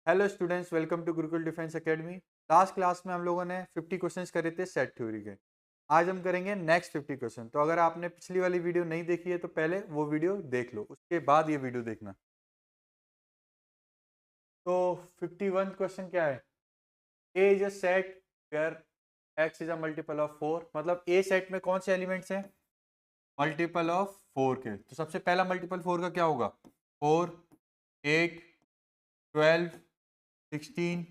Hello students, welcome to Gurukul defence academy. Last class में हम लोगों ने 50 क्वेश्चंस करे थे सेट थ्योरी के। आज हम करेंगे नेक्स्ट 50 क्वेश्चन। तो अगर आपने पिछली वाली वीडियो नहीं देखी है तो पहले वो वीडियो देख लो, उसके बाद ये वीडियो देखना। तो 51 क्वेश्चन क्या है? A is a set where x is a multiple of 4। मतलब ए सेट में कौन से एलिमेंट्स हैं? मल्टीपल ऑफ 4 के। तो सबसे पहला मल्टीपल 4 का क्या होगा? 4, 8, 12, 16,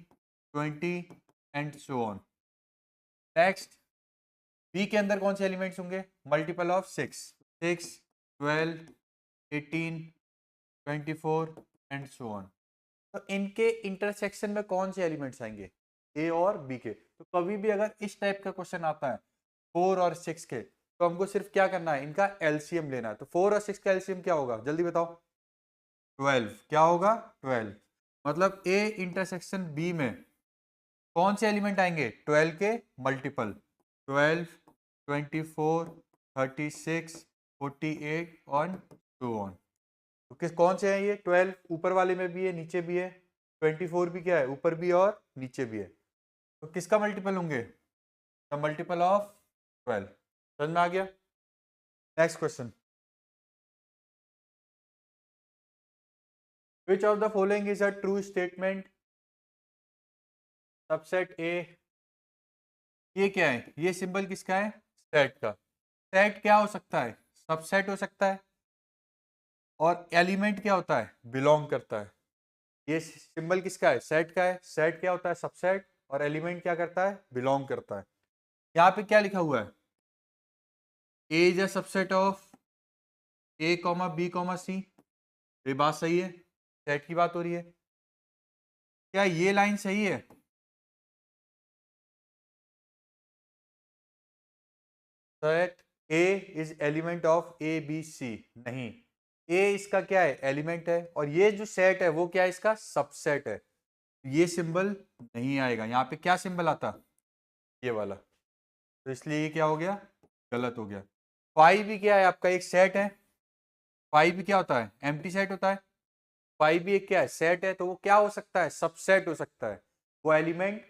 20 and so on. Next, B के अंदर कौन से एलिमेंट्स होंगे? Multiple of 6, 6, 12, 18, 24 and so on. तो इनके इंटरसेक्शन में कौन से एलिमेंट्स आएंगे? ए और बी के। तो कभी भी अगर इस टाइप का क्वेश्चन आता है 4 और 6 के, तो हमको सिर्फ क्या करना है? इनका एलसीएम लेना है। तो 4 और 6 का एलसीएम क्या होगा? जल्दी बताओ। 12। क्या होगा? 12। मतलब ए इंटरसेक्शन बी में कौन से एलिमेंट आएंगे? 12 के मल्टीपल। 12, 24, 36, 48 और टू ऑन। तो किस कौन से हैं ये? 12 ऊपर वाले में भी है, नीचे भी है। 24 भी क्या है? ऊपर भी और नीचे भी है। तो किसका मल्टीपल होंगे? The multiple of 12। समझ में आ गया? Next question. Which of the following is a true statement? Subset A. ये क्या है? ये सिंबल किसका है? सेट का। सेट क्या हो सकता है? सबसेट हो सकता है। और एलिमेंट क्या होता है? बिलोंग करता है। ये सिंबल किसका है? सेट का है। सेट क्या होता है? सबसेट। और एलिमेंट क्या करता है? बिलोंग करता है। यहाँ पे क्या लिखा हुआ है? A is a subset of A comma B comma C. ये बात सही है, सेट की बात हो रही है। क्या ये लाइन सही है? Set A is element of A B C. नहीं, ए इसका क्या है? एलिमेंट है। और ये जो सेट है वो क्या है? इसका सबसेट है। ये सिंबल नहीं आएगा। यहाँ पे क्या सिंबल आता? ये वाला। तो इसलिए ये क्या हो गया? गलत हो गया। फाइव भी क्या है? आपका एक सेट है। फाइव भी क्या होता है? एम्प्टी सेट होता है। फाइव भी एक क्या है? सेट है। तो वो क्या हो सकता है? सबसेट हो सकता है। वो एलिमेंट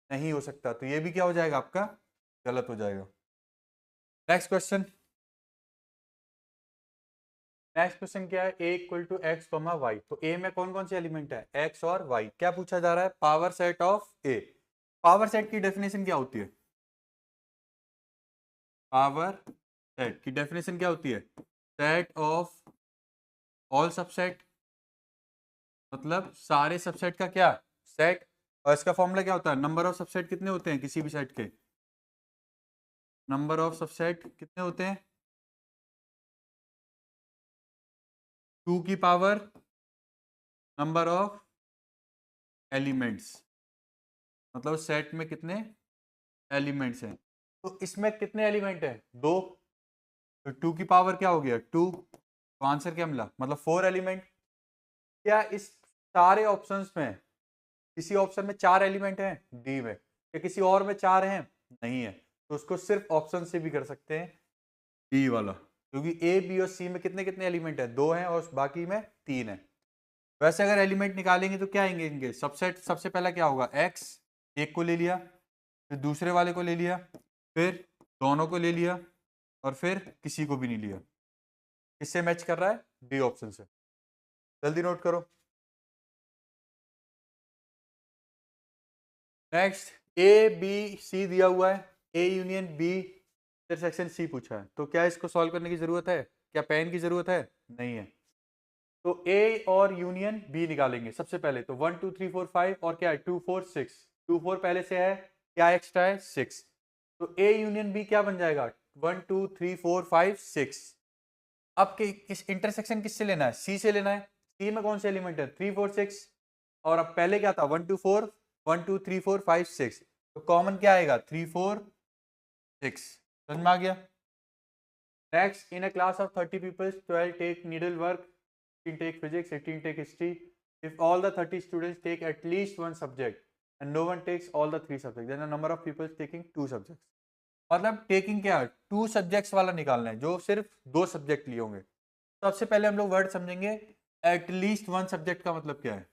नहीं हो सकता। तो ये भी क्या हो जाएगा? आपका गलत हो जाएगा। Next question. नेक्स्ट क्वेश्चन क्या है? A equal to x comma y. तो ए में कौन कौन से एलिमेंट है? एक्स और वाई। क्या पूछा जा रहा है? Power set of A. Power set की डेफिनेशन क्या होती है? पावर सेट की डेफिनेशन क्या होती है? Set of all subset. मतलब सारे सबसेट का क्या? सेट। और इसका फॉर्मूला क्या होता है? नंबर ऑफ सबसेट कितने होते हैं किसी भी सेट के? नंबर ऑफ सबसेट कितने होते हैं? 2 की पावर नंबर ऑफ एलिमेंट्स। मतलब सेट में कितने एलिमेंट्स हैं? तो इसमें कितने एलिमेंट हैं? 2। तो 2 की पावर क्या हो गया? 2। तो आंसर क्या मिला? मतलब 4 एलिमेंट। क्या इस सारे ऑप्शंस में किसी ऑप्शन में 4 एलिमेंट हैं? डी में। क्या किसी और में 4 हैं? नहीं है। तो उसको सिर्फ ऑप्शन से भी कर सकते हैं, डी वाला। क्योंकि ए बी और सी में कितने कितने एलिमेंट है? 2 हैं और बाकी में 3 है। वैसे अगर एलिमेंट निकालेंगे तो क्या आएंगे इनके? सबसेट सबसे पहला क्या होगा? एक्स। एक को ले लिया, फिर दूसरे वाले को ले लिया, फिर दोनों को ले लिया, और फिर किसी को भी नहीं लिया। किससे मैच कर रहा है? डी ऑप्शन से। जल्दी नोट करो। नेक्स्ट, ए बी सी दिया हुआ है। A union B intersection C पूछा है। तो क्या इसको सॉल्व करने की जरूरत है? क्या पेन की जरूरत है? नहीं है। तो ए और यूनियन बी निकालेंगे सबसे पहले। तो 1 2 3 4 5 और क्या है? 2 4 6। 2 4 पहले से है, क्या एक्स्ट्रा है? 6। तो ए यूनियन बी क्या बन जाएगा? 1 2 3 4 5 6। अब किस इंटरसेक्शन किससे लेना है? सी से लेना है। सी में कौन से एलिमेंट है? 3 4 6। और अब पहले क्या था? 1 2 4, 1 2 3 4 5 6। तो कॉमन क्या आएगा? 3 4 6। समझ में आ गया? Next, in a class of 30 people, 12 take needle work, 15 take physics, 18 take history. If all the 30 students take at least one subject and no one takes all the 3 subjects, then the number of people taking 2 subjects. मतलब taking क्या है? 2 subjects वाला निकालना है, जो सिर्फ 2 subject लिए होंगे। सबसे पहले हम लोग वर्ड समझेंगे। एटलीस्ट वन सब्जेक्ट का मतलब क्या है?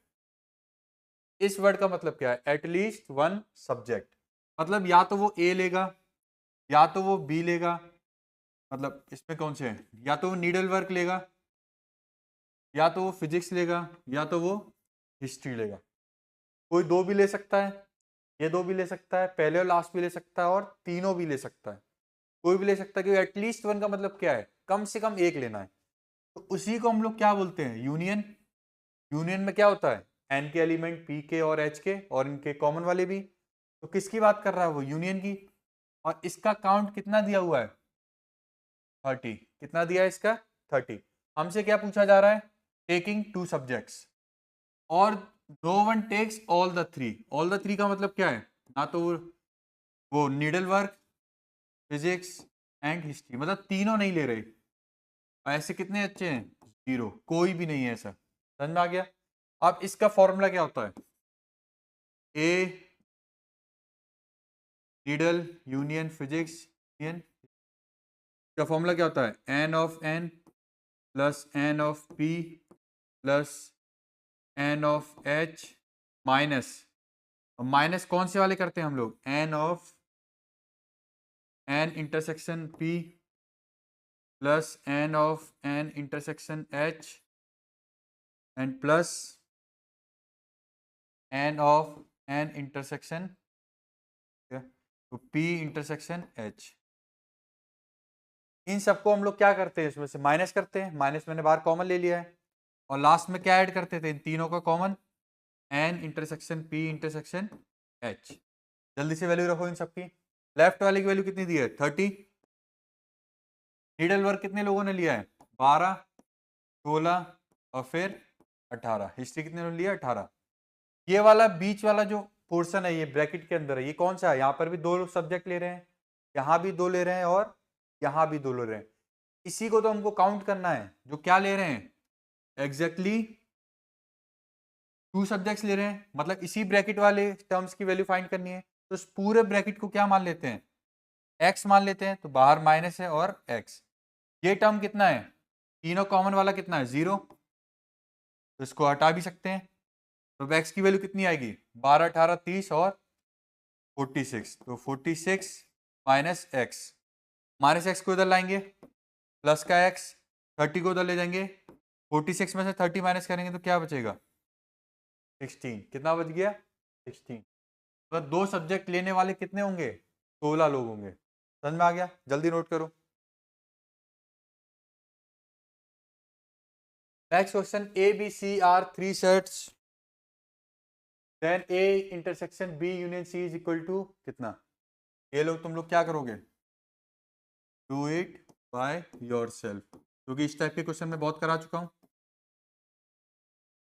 इस वर्ड का मतलब क्या है? एटलीस्ट वन सब्जेक्ट, मतलब या तो वो ए लेगा या तो वो बी लेगा, मतलब इसमें कौन से हैं, या तो वो नीडल वर्क लेगा या तो वो फिजिक्स लेगा या तो वो हिस्ट्री लेगा। कोई दो भी ले सकता है, ये दो भी ले सकता है, पहले और लास्ट भी ले सकता है, और तीनों भी ले सकता है, कोई भी ले सकता है, क्योंकि एटलीस्ट वन का मतलब क्या है? कम से कम एक लेना है। तो उसी को हम लोग क्या बोलते हैं? यूनियन। यूनियन में क्या होता है? एन के एलिमेंट पी के और एच के, और इनके कॉमन वाले भी। तो किसकी बात कर रहा है वो? यूनियन की। और इसका काउंट कितना दिया हुआ है? 30। कितना दिया है इसका? 30। हमसे क्या पूछा जा रहा है? टेकिंग टू सब्जेक्ट्स, और no one takes all the three. All the three का मतलब क्या है? ना तो वो needle work, physics and history, मतलब तीनों नहीं ले रहे। और ऐसे कितने अच्छे हैं? 0, कोई भी नहीं है ऐसा। समझ में आ गया? अब इसका फॉर्मूला क्या होता है? A needle union physics union का फॉर्मूला क्या होता है? N of N plus N of P plus N of H minus, minus कौन से वाले करते हैं हम लोग? N of N intersection P plus N of N intersection H and plus N of N intersection, तो पी इंटरसेक्शन एच। इन सबको हम लोग क्या करते हैं? इसमें से माइनस करते हैं, माइनस मैंने बाहर कॉमन ले लिया है, और लास्ट में क्या ऐड करते थे? इन तीनों का common, N intersection P intersection H. जल्दी से वैल्यू रखो इन सबकी। लेफ्ट वाले की वैल्यू कितनी दी है? 30। नीडल वर्क कितने लोगों ने लिया है? 12, 16 और फिर 18। हिस्ट्री कितने ने लिया? 18। ये वाला बीच वाला जो पोर्शन है, ये ब्रैकेट के अंदर है, ये कौन सा है? यहाँ पर भी दो सब्जेक्ट ले रहे हैं, यहाँ भी दो ले रहे हैं, और यहाँ भी दो ले रहे हैं। इसी को तो हमको काउंट करना है, जो क्या ले रहे हैं? एग्जैक्टली टू सब्जेक्ट्स ले रहे हैं, मतलब इसी ब्रैकेट वाले टर्म्स की वैल्यू फाइंड करनी है। तो इस पूरे ब्रैकेट को क्या मान लेते हैं? एक्स मान लेते हैं, तो बाहर माइनस है और एक्स। ये टर्म कितना है? तीनों कॉमन वाला कितना है? 0। तो इसको हटा भी सकते हैं, तो एक्स की वैल्यू कितनी आएगी? 12, 18, 30 और 46। तो 46 माइनस एक्स, माइनस एक्स को इधर लाएंगे, प्लस का एक्स, 30 को उधर ले जाएंगे, 46 में से 30 माइनस करेंगे तो क्या बचेगा? 16। कितना बच गया? 16। तो दो सब्जेक्ट लेने वाले कितने होंगे? 16 लोग होंगे। समझ में आ गया? जल्दी नोट करो। Next question, A B C are three sets, then A intersection B union C is equal to कितना? ये लोग तुम लोग क्या करोगे? डू इट बाय योरसेल्फ, क्योंकि इस टाइप के क्वेश्चन मैं बहुत करा चुका हूं।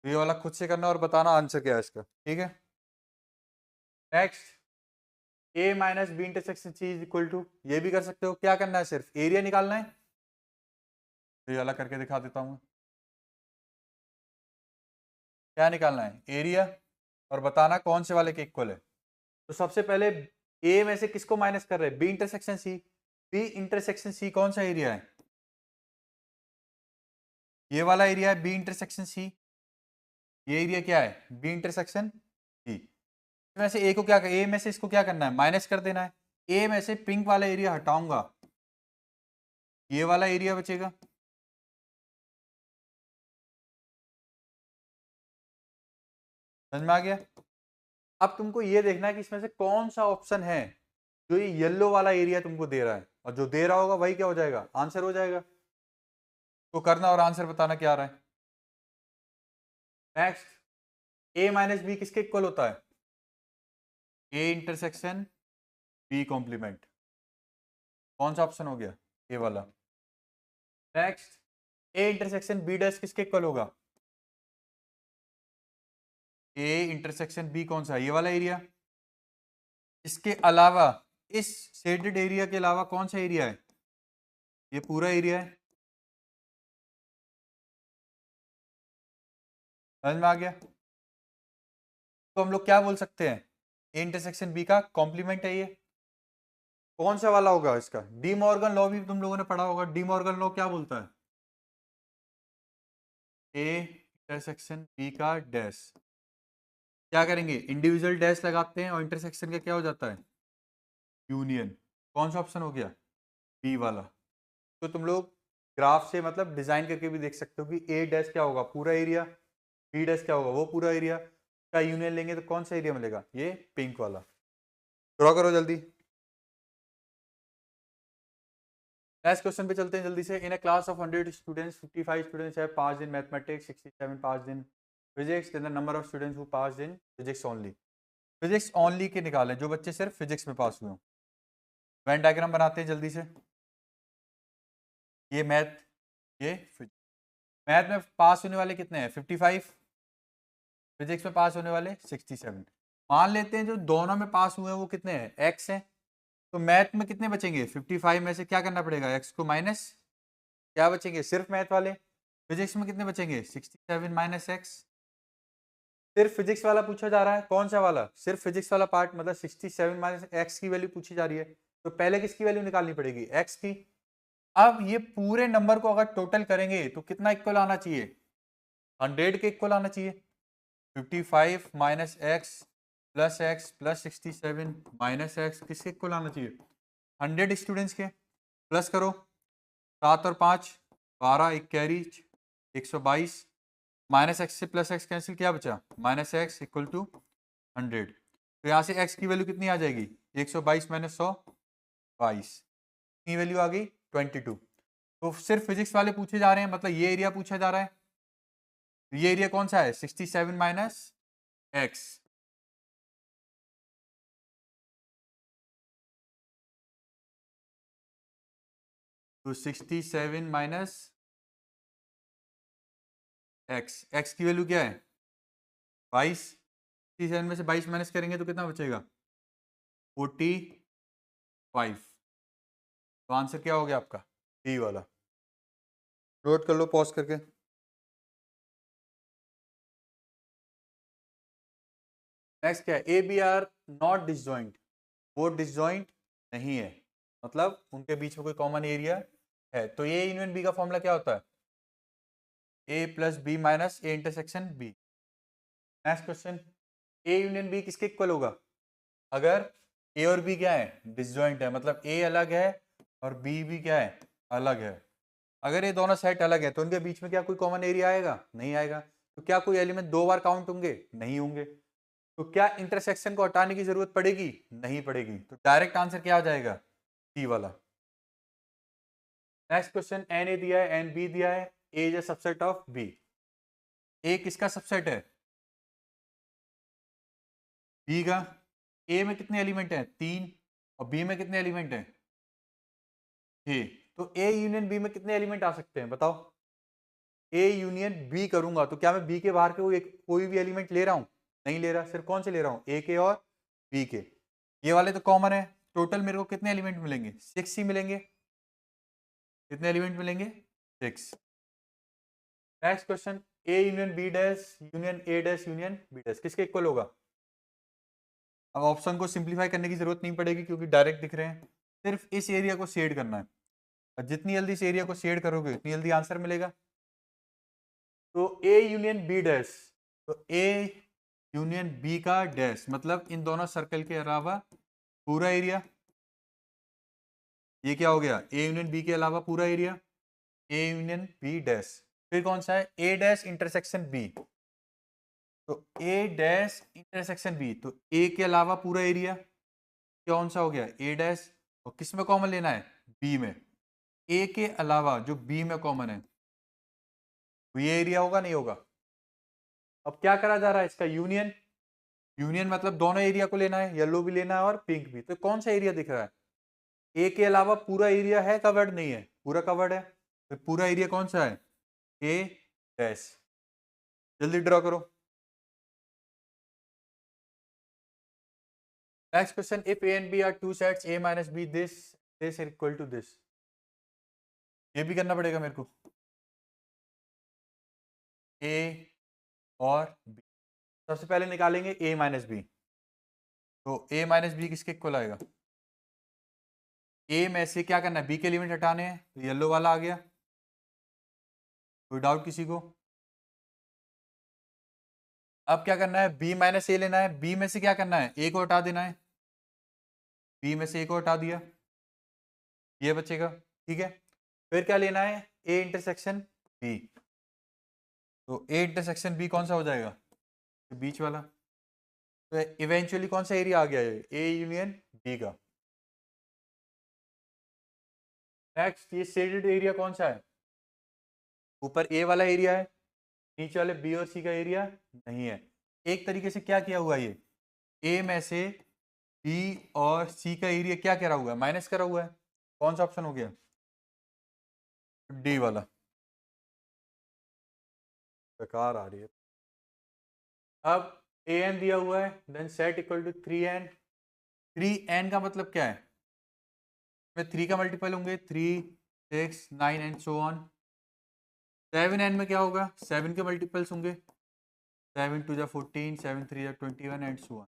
ये वाला खुद से करना और बताना आंसर क्या है इसका, ठीक है? Next, A minus B intersection C is equal to, ये भी कर सकते हो। क्या करना है? सिर्फ एरिया निकालना है। तो ये वाला करके दिखा देता हूँ। क्या निकालना है? एरिया, और बताना कौन से वाले के इक्वल है। तो सबसे पहले ए में से किसको माइनस कर रहे हैं? B intersection C. B intersection C कौन सा एरिया है? ये वाला एरिया है बी इंटरसेक्शन सी। ये एरिया क्या है? B intersection C. में से ए को क्या, ए में से इसको क्या करना है? माइनस कर देना है। ए में से पिंक वाला एरिया हटाऊंगा, ये वाला एरिया बचेगा। समझ में आ गया? अब तुमको ये देखना है कि इसमें से कौन सा ऑप्शन है जो ये येलो वाला एरिया तुमको दे रहा है, और जो दे रहा होगा वही क्या हो जाएगा? आंसर हो जाएगा। तो करना और आंसर बताना क्या आ रहा है। नेक्स्ट, ए माइनस बी किसके इक्वल होता है? A intersection B complement. कौन सा ऑप्शन हो गया? ए वाला। Next, A intersection B dash किसके इक्वल होगा? ए इंटरसेक्शन बी कौन सा? ये वाला एरिया। इसके अलावा, इस शेडेड एरिया के अलावा कौन सा एरिया है? ये पूरा एरिया है। समझ में आ गया? तो हम लोग क्या बोल सकते हैं? ए इंटरसेक्शन बी का कॉम्प्लीमेंट है ये। कौन सा वाला होगा इसका? डी मॉर्गन लॉ भी तुम लोगों ने पढ़ा होगा। डी मॉर्गन लॉ क्या बोलता है? ए इंटरसेक्शन बी का डैश क्या करेंगे, इंडिविजुअल डैश लगाते हैं और इंटरसेक्शन का क्या हो जाता है, यूनियन। कौन सा ऑप्शन हो गया, बी वाला। तो तुम लोग ग्राफ से मतलब डिजाइन करके भी देख सकते हो कि ए डैश क्या होगा, पूरा एरिया, बी डैश क्या होगा, वो पूरा एरिया का यूनियन लेंगे तो कौन सा एरिया मिलेगा, ये पिंक वाला। ड्रॉ करो जल्दी। नेक्स्ट क्वेश्चन पे चलते हैं जल्दी से। In a class of 100 students 55 students have passed in mathematics, 67 passed in physics, then the number of students who passed in physics only. Physics only के निकालें, जो बच्चे सिर्फ फिजिक्स में पास हुए हों। वेन डायग्राम बनाते हैं जल्दी से। ये मैथ, ये फिजिक्स। मैथ में पास होने वाले कितने हैं, 55। फिजिक्स में पास होने वाले 67। मान लेते हैं जो दोनों में पास हुए हैं वो कितने हैं, एक्स हैं। तो मैथ में कितने बचेंगे, 55 में से क्या करना पड़ेगा, एक्स को माइनस, क्या बचेंगे सिर्फ मैथ वाले। फिजिक्स में कितने बचेंगे, 67 माइनस एक्स। सिर्फ फिजिक्स वाला पूछा जा रहा है, कौन सा वाला, सिर्फ फिजिक्स वाला पार्ट, मतलब 67 माइनस एक्स की वैल्यू पूछी जा रही है। तो पहले किसकी वैल्यू निकालनी पड़ेगी, एक्स की। अब ये पूरे नंबर को अगर टोटल करेंगे तो कितना इक्वल आना चाहिए, 100 के इक्वल आना चाहिए। 55 minus x plus 67 minus x किसके इक्वल आना चाहिए, 100 स्टूडेंट्स के। प्लस करो, 7 और 5 12, एक कैरी 122, माइनस एक्स से प्लस एक्स कैंसिल, क्या बचा, माइनस एक्स इक्वल टू 100। तो यहाँ से एक्स की वैल्यू कितनी आ जाएगी, 122 माइनस 100 22, कितनी वैल्यू आ गई 22। तो सिर्फ फिजिक्स वाले पूछे जा रहे हैं, मतलब ये एरिया पूछा जा रहा है। ये एरिया कौन सा है, 67 माइनस एक्स। तो 67 माइनस एक्स, एक्स की वैल्यू क्या है 22। 67 में से 22 माइनस करेंगे तो कितना बचेगा 45। तो आंसर क्या हो गया आपका, डी वाला। नोट कर लो पॉज करके। नेक्स्ट क्या है, A B are not disjoint, वो डिसजॉइंट नहीं है, मतलब उनके बीच में कोई कॉमन एरिया है। तो ए यूनियन बी का फॉर्मूला क्या होता है, A plus B minus A intersection B. Next question, A union B किसके इक्वल होगा, अगर ए और बी क्या है, डिसजॉइंट है, मतलब ए अलग है और बी भी क्या है, अलग है। अगर ये दोनों सेट अलग है तो उनके बीच में क्या कोई कॉमन एरिया आएगा, नहीं आएगा। तो क्या कोई एलिमेंट दो बार काउंट होंगे, नहीं होंगे। तो क्या इंटरसेक्शन को हटाने की जरूरत पड़ेगी, नहीं पड़ेगी। तो डायरेक्ट आंसर क्या आ जाएगा, सी वाला। नेक्स्ट क्वेश्चन, एन ए दिया है, एन बी दिया है, A is a subset of B. A किसका सबसेट है, बी का। ए में कितने एलिमेंट हैं, 3, और बी में कितने एलिमेंट हैं, 6। तो ए यूनियन बी में कितने एलिमेंट आ सकते हैं बताओ। ए यूनियन बी करूंगा तो क्या मैं बी के बाहर के कोई भी एलिमेंट ले रहा हूं, नहीं ले रहा, सिर्फ कौन से ले रहा हूं, ए के और बी के। ये वाले तो कॉमन है। टोटल मेरे को कितने एलिमेंट मिलेंगे, 6 ही मिलेंगे। कितने एलिमेंट मिलेंगे, 6। Next question, A union B dash union A dash union B dash किसके इक्वल होगा। अब ऑप्शन को सिंप्लीफाई करने की जरूरत नहीं पड़ेगी क्योंकि डायरेक्ट दिख रहे हैं। सिर्फ इस एरिया को शेड करना है, और जितनी जल्दी इस एरिया को शेड करोगे उतनी जल्दी आंसर मिलेगा। तो ए यूनियन बी डैश, तो ए यूनियन बी का डैश मतलब इन दोनों सर्कल के अलावा पूरा एरिया। ये क्या हो गया, ए यूनियन बी के अलावा पूरा area, A union B dash. फिर कौन सा है, ए डैश इंटरसेक्शन बी। तो ए डैश इंटरसेक्शन बी, तो ए के अलावा पूरा एरिया कौन सा हो गया, ए डैश। और किस में कॉमन लेना है, बी में। ए के अलावा जो बी में कॉमन है तो ये एरिया होगा, नहीं होगा। अब क्या करा जा रहा है, इसका यूनियन। यूनियन मतलब दोनों एरिया को लेना है, येलो भी लेना है और पिंक भी। तो कौन सा एरिया दिख रहा है, ए के अलावा पूरा एरिया है कवर्ड, नहीं है, पूरा कवर्ड है। तो पूरा एरिया कौन सा है, ए डैश। जल्दी ड्रॉ करो। Next question, if A and B are two sets A minus B, this equal to this. ये भी करना पड़ेगा मेरे को, ए और बी। सबसे पहले निकालेंगे ए माइनस बी। तो ए माइनस बी किसके इक्वल आएगा, ए में से क्या करना है, बी के एलिमेंट हटाने हैं, तो येलो वाला आ गया। कोई डाउट किसी को, अब क्या करना है, b माइनस ए लेना है, b में से क्या करना है, a को हटा देना है, b में से a को हटा दिया, ये बचेगा, ठीक है। फिर क्या लेना है, a इंटरसेक्शन b, तो a इंटरसेक्शन b कौन सा हो जाएगा, बीच वाला, तो इवेंचुअली कौन सा एरिया आ गया है, ए यूनियन बी का। नेक्स्ट ये शेडेड एरिया कौन सा है, ऊपर ए वाला एरिया है, नीचे वाले बी और सी का एरिया नहीं है। एक तरीके से क्या किया हुआ है, ये ए में से बी और सी का एरिया क्या करा हुआ है, माइनस करा हुआ है। कौन सा ऑप्शन हो गया, डी वाला। बेकार आ रही है। अब ए एन दिया हुआ है, then set equal to 3n। 3n का मतलब क्या है, में 3 का मल्टीपल होंगे, 3 6 9 एंड सो ऑन। 7n में क्या होगा, 7 के मल्टीपल्स होंगे, 7 2 जा 14, 7 3 जा 21 एंड सो ऑन।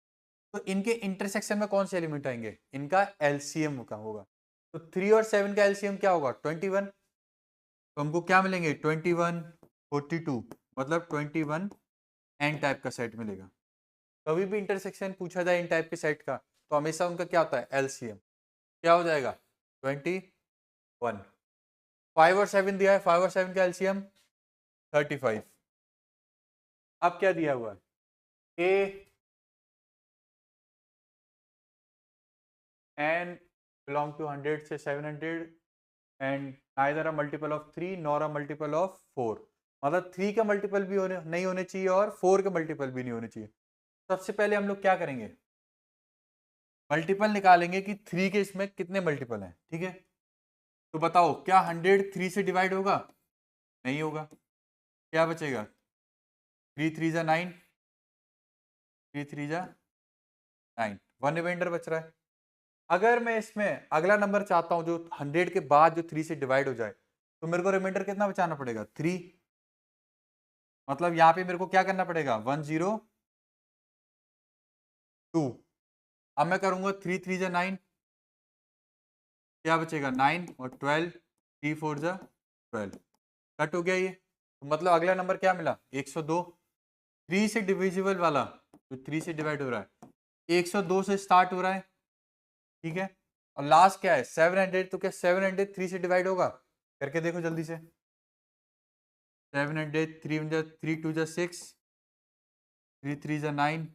तो इनके इंटरसेक्शन में कौन से एलिमेंट आएंगे, इनका एलसीएम का होगा। तो 3 और 7 का एलसीएम क्या होगा, 21। तो हमको क्या मिलेंगे, 21 42, मतलब 21 एन टाइप का सेट मिलेगा। कभी भी इंटरसेक्शन पूछा जाए इन टाइप के सेट का, तो हमेशा उनका क्या होता है, एलसीएम। क्या हो जाएगा, 21। 5 और 7 दिया है, 5 और 7 का एलसीएम 35। अब क्या दिया हुआ है, ए एन बिलोंग टू 100 से 700 and neither a multiple of 3 nor a multiple of 4। मतलब 3 का मल्टीपल भी नहीं होने चाहिए और 4 के मल्टीपल भी नहीं होने चाहिए। सबसे पहले हम लोग क्या करेंगे, मल्टीपल निकालेंगे कि 3 के इसमें कितने मल्टीपल हैं, ठीक है। तो बताओ क्या 100 3 से डिवाइड होगा, नहीं होगा। क्या बचेगा, 3 3 जा 9, 3 3 जा 9, 1 रिमाइंडर बच रहा है। अगर मैं इसमें अगला नंबर चाहता हूं जो 100 के बाद जो 3 से डिवाइड हो जाए, तो मेरे को रिमाइंडर कितना बचाना पड़ेगा, 3। मतलब यहाँ पे मेरे को क्या करना पड़ेगा, 102। अब मैं करूंगा 3 3 जा 9, क्या बचेगा 9 और 12, 3 4 जा 12, कट हो गया ये। तो मतलब अगला नंबर क्या मिला, 102। 3 से डिविजिबल वाला जो 3 से डिवाइड हो रहा है 102 से स्टार्ट हो रहा है, ठीक है। और लास्ट क्या है 700, तो क्या 700 3 से डिवाइड होगा, करके देखो जल्दी से। 700 3 जा 3 2 जा 6, 3 3 जा 9,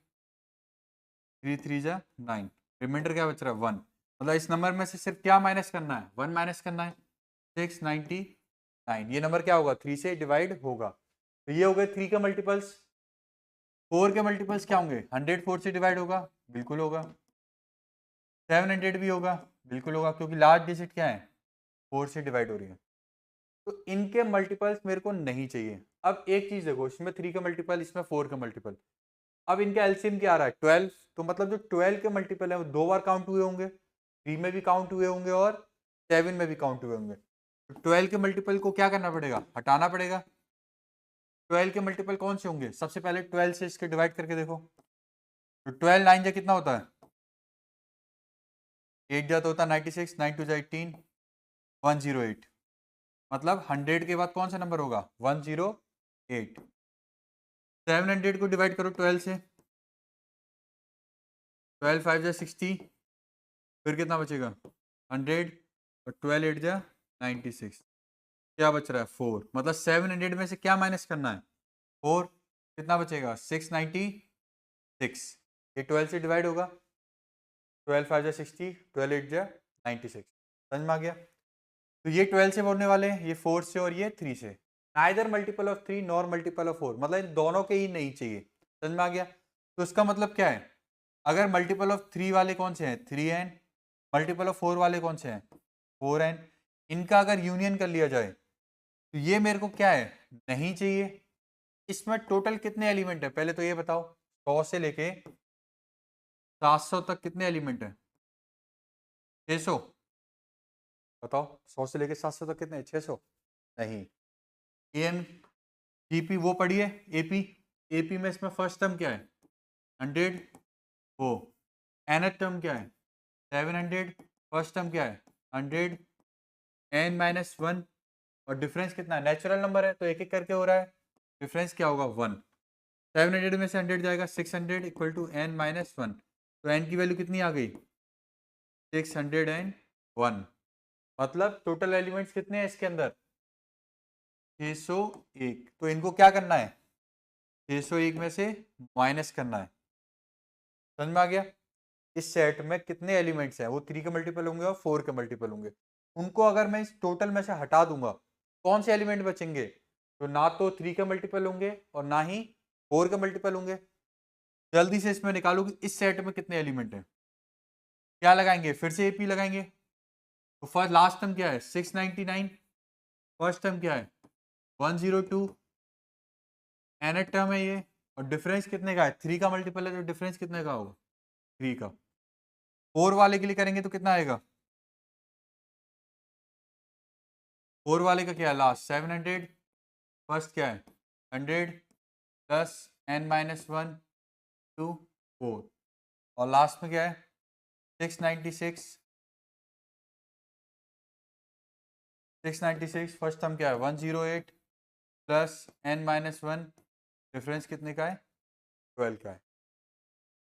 3 3 जा 9, रिमाइंडर क्या बच रहा है 1। मतलब इस नंबर में से सिर्फ क्या माइनस करना है, 1 माइनस करना है, 699। ये नंबर क्या होगा, 3 से डिवाइड होगा। तो ये हो गए 3 के मल्टीपल्स। 4 के मल्टीपल्स क्या होंगे, 100 4 से डिवाइड होगा, बिल्कुल होगा। 700 भी होगा, बिल्कुल होगा, क्योंकि लास्ट डिजिट क्या है, 4 से डिवाइड हो रही है। तो इनके मल्टीपल्स मेरे को नहीं चाहिए। अब एक चीज देखो, इसमें 3 का मल्टीपल, इसमें 4 का मल्टीपल। अब इनका एलसीएम क्या आ रहा है, 12। तो मतलब जो 12 के मल्टीपल है वो 2 बार काउंट हुए होंगे, 3 में भी काउंट हुए होंगे और 7 में भी काउंट हुए होंगे। तो 12 के मल्टीपल को क्या करना पड़ेगा, हटाना पड़ेगा। 12 के मल्टीपल कौन से होंगे, सबसे पहले 12 से इसके डिवाइड करके देखो। तो 12 9 जा कितना होता है, 8 जा तो होता है 96, 9 2 जा 18, 108। मतलब 100 के बाद कौन सा नंबर होगा, 108। 700 को डिवाइड करो 12 से, 12 5 जा 60, फिर कितना बचेगा 100, और 12 8 जा 96, क्या बच रहा है 4। मतलब 700 में से क्या माइनस करना है, 4। कितना बचेगा 696। ये 12 से डिवाइड होगा, 12 5 जा 60, 12 8 जा 96। समझ में आ गया। तो ये 12 से बोलने वाले हैं, ये 4 से और ये 3 से। Neither multiple of 3 nor multiple of 4, मतलब इन दोनों के ही नहीं चाहिए। समझ में आ गया। तो इसका मतलब क्या है, अगर मल्टीपल ऑफ 3 वाले कौन से हैं, 3n। मल्टीपल ऑफ 4 वाले कौन से हैं, 4n। इनका अगर यूनियन कर लिया जाए तो ये मेरे को क्या है, नहीं चाहिए। इसमें टोटल कितने एलिमेंट है, पहले तो ये बताओ, 100 से लेके 700 तक कितने एलिमेंट है, 600। बताओ 100 से लेके 700 तक कितने, 600 नहीं। एन जीपी वो पढ़िए, एपी। एपी में इसमें फर्स्ट टर्म क्या है, 100। वो nth टर्म क्या है, 700। फर्स्ट टर्म क्या है, 100, n-1। और डिफरेंस कितना है, नेचुरल नंबर है तो एक एक करके हो रहा है, डिफरेंस क्या होगा 1। 700 में से 100 जाएगा, 600 इक्वल टू n माइनस 1। तो n की वैल्यू कितनी आ गई? 601। मतलब टोटल एलिमेंट्स कितने हैं इसके अंदर? 601। तो इनको क्या करना है? 601 में से माइनस करना है। समझ में आ गया? इस सेट में कितने एलिमेंट्स हैं? वो 3 के मल्टीपल होंगे और 4 के मल्टीपल होंगे। उनको अगर मैं इस टोटल में से हटा दूंगा, कौन से एलिमेंट बचेंगे? तो ना तो 3 के मल्टीपल होंगे और ना ही 4 के मल्टीपल होंगे। जल्दी से इसमें निकालो कि इस सेट में कितने एलिमेंट हैं। क्या लगाएंगे? फिर से एपी लगाएंगे। तो फर्स्ट लास्ट टर्म क्या है? 699। फर्स्ट टर्म क्या है? 102। nth टर्म है ये, और डिफरेंस कितने का है? 3 का मल्टीपल है, तो डिफरेंस कितने का होगा? 3 का। 4 वाले के लिए करेंगे तो कितना आएगा? 4 वाले का क्या है? लास्ट 700। फर्स्ट क्या है? 100 प्लस n माइनस 1 टू 4। और लास्ट में क्या है? 696। 696 फर्स्ट टर्म क्या है? 108 प्लस n माइनस 1, डिफरेंस कितने का है? 12 का है।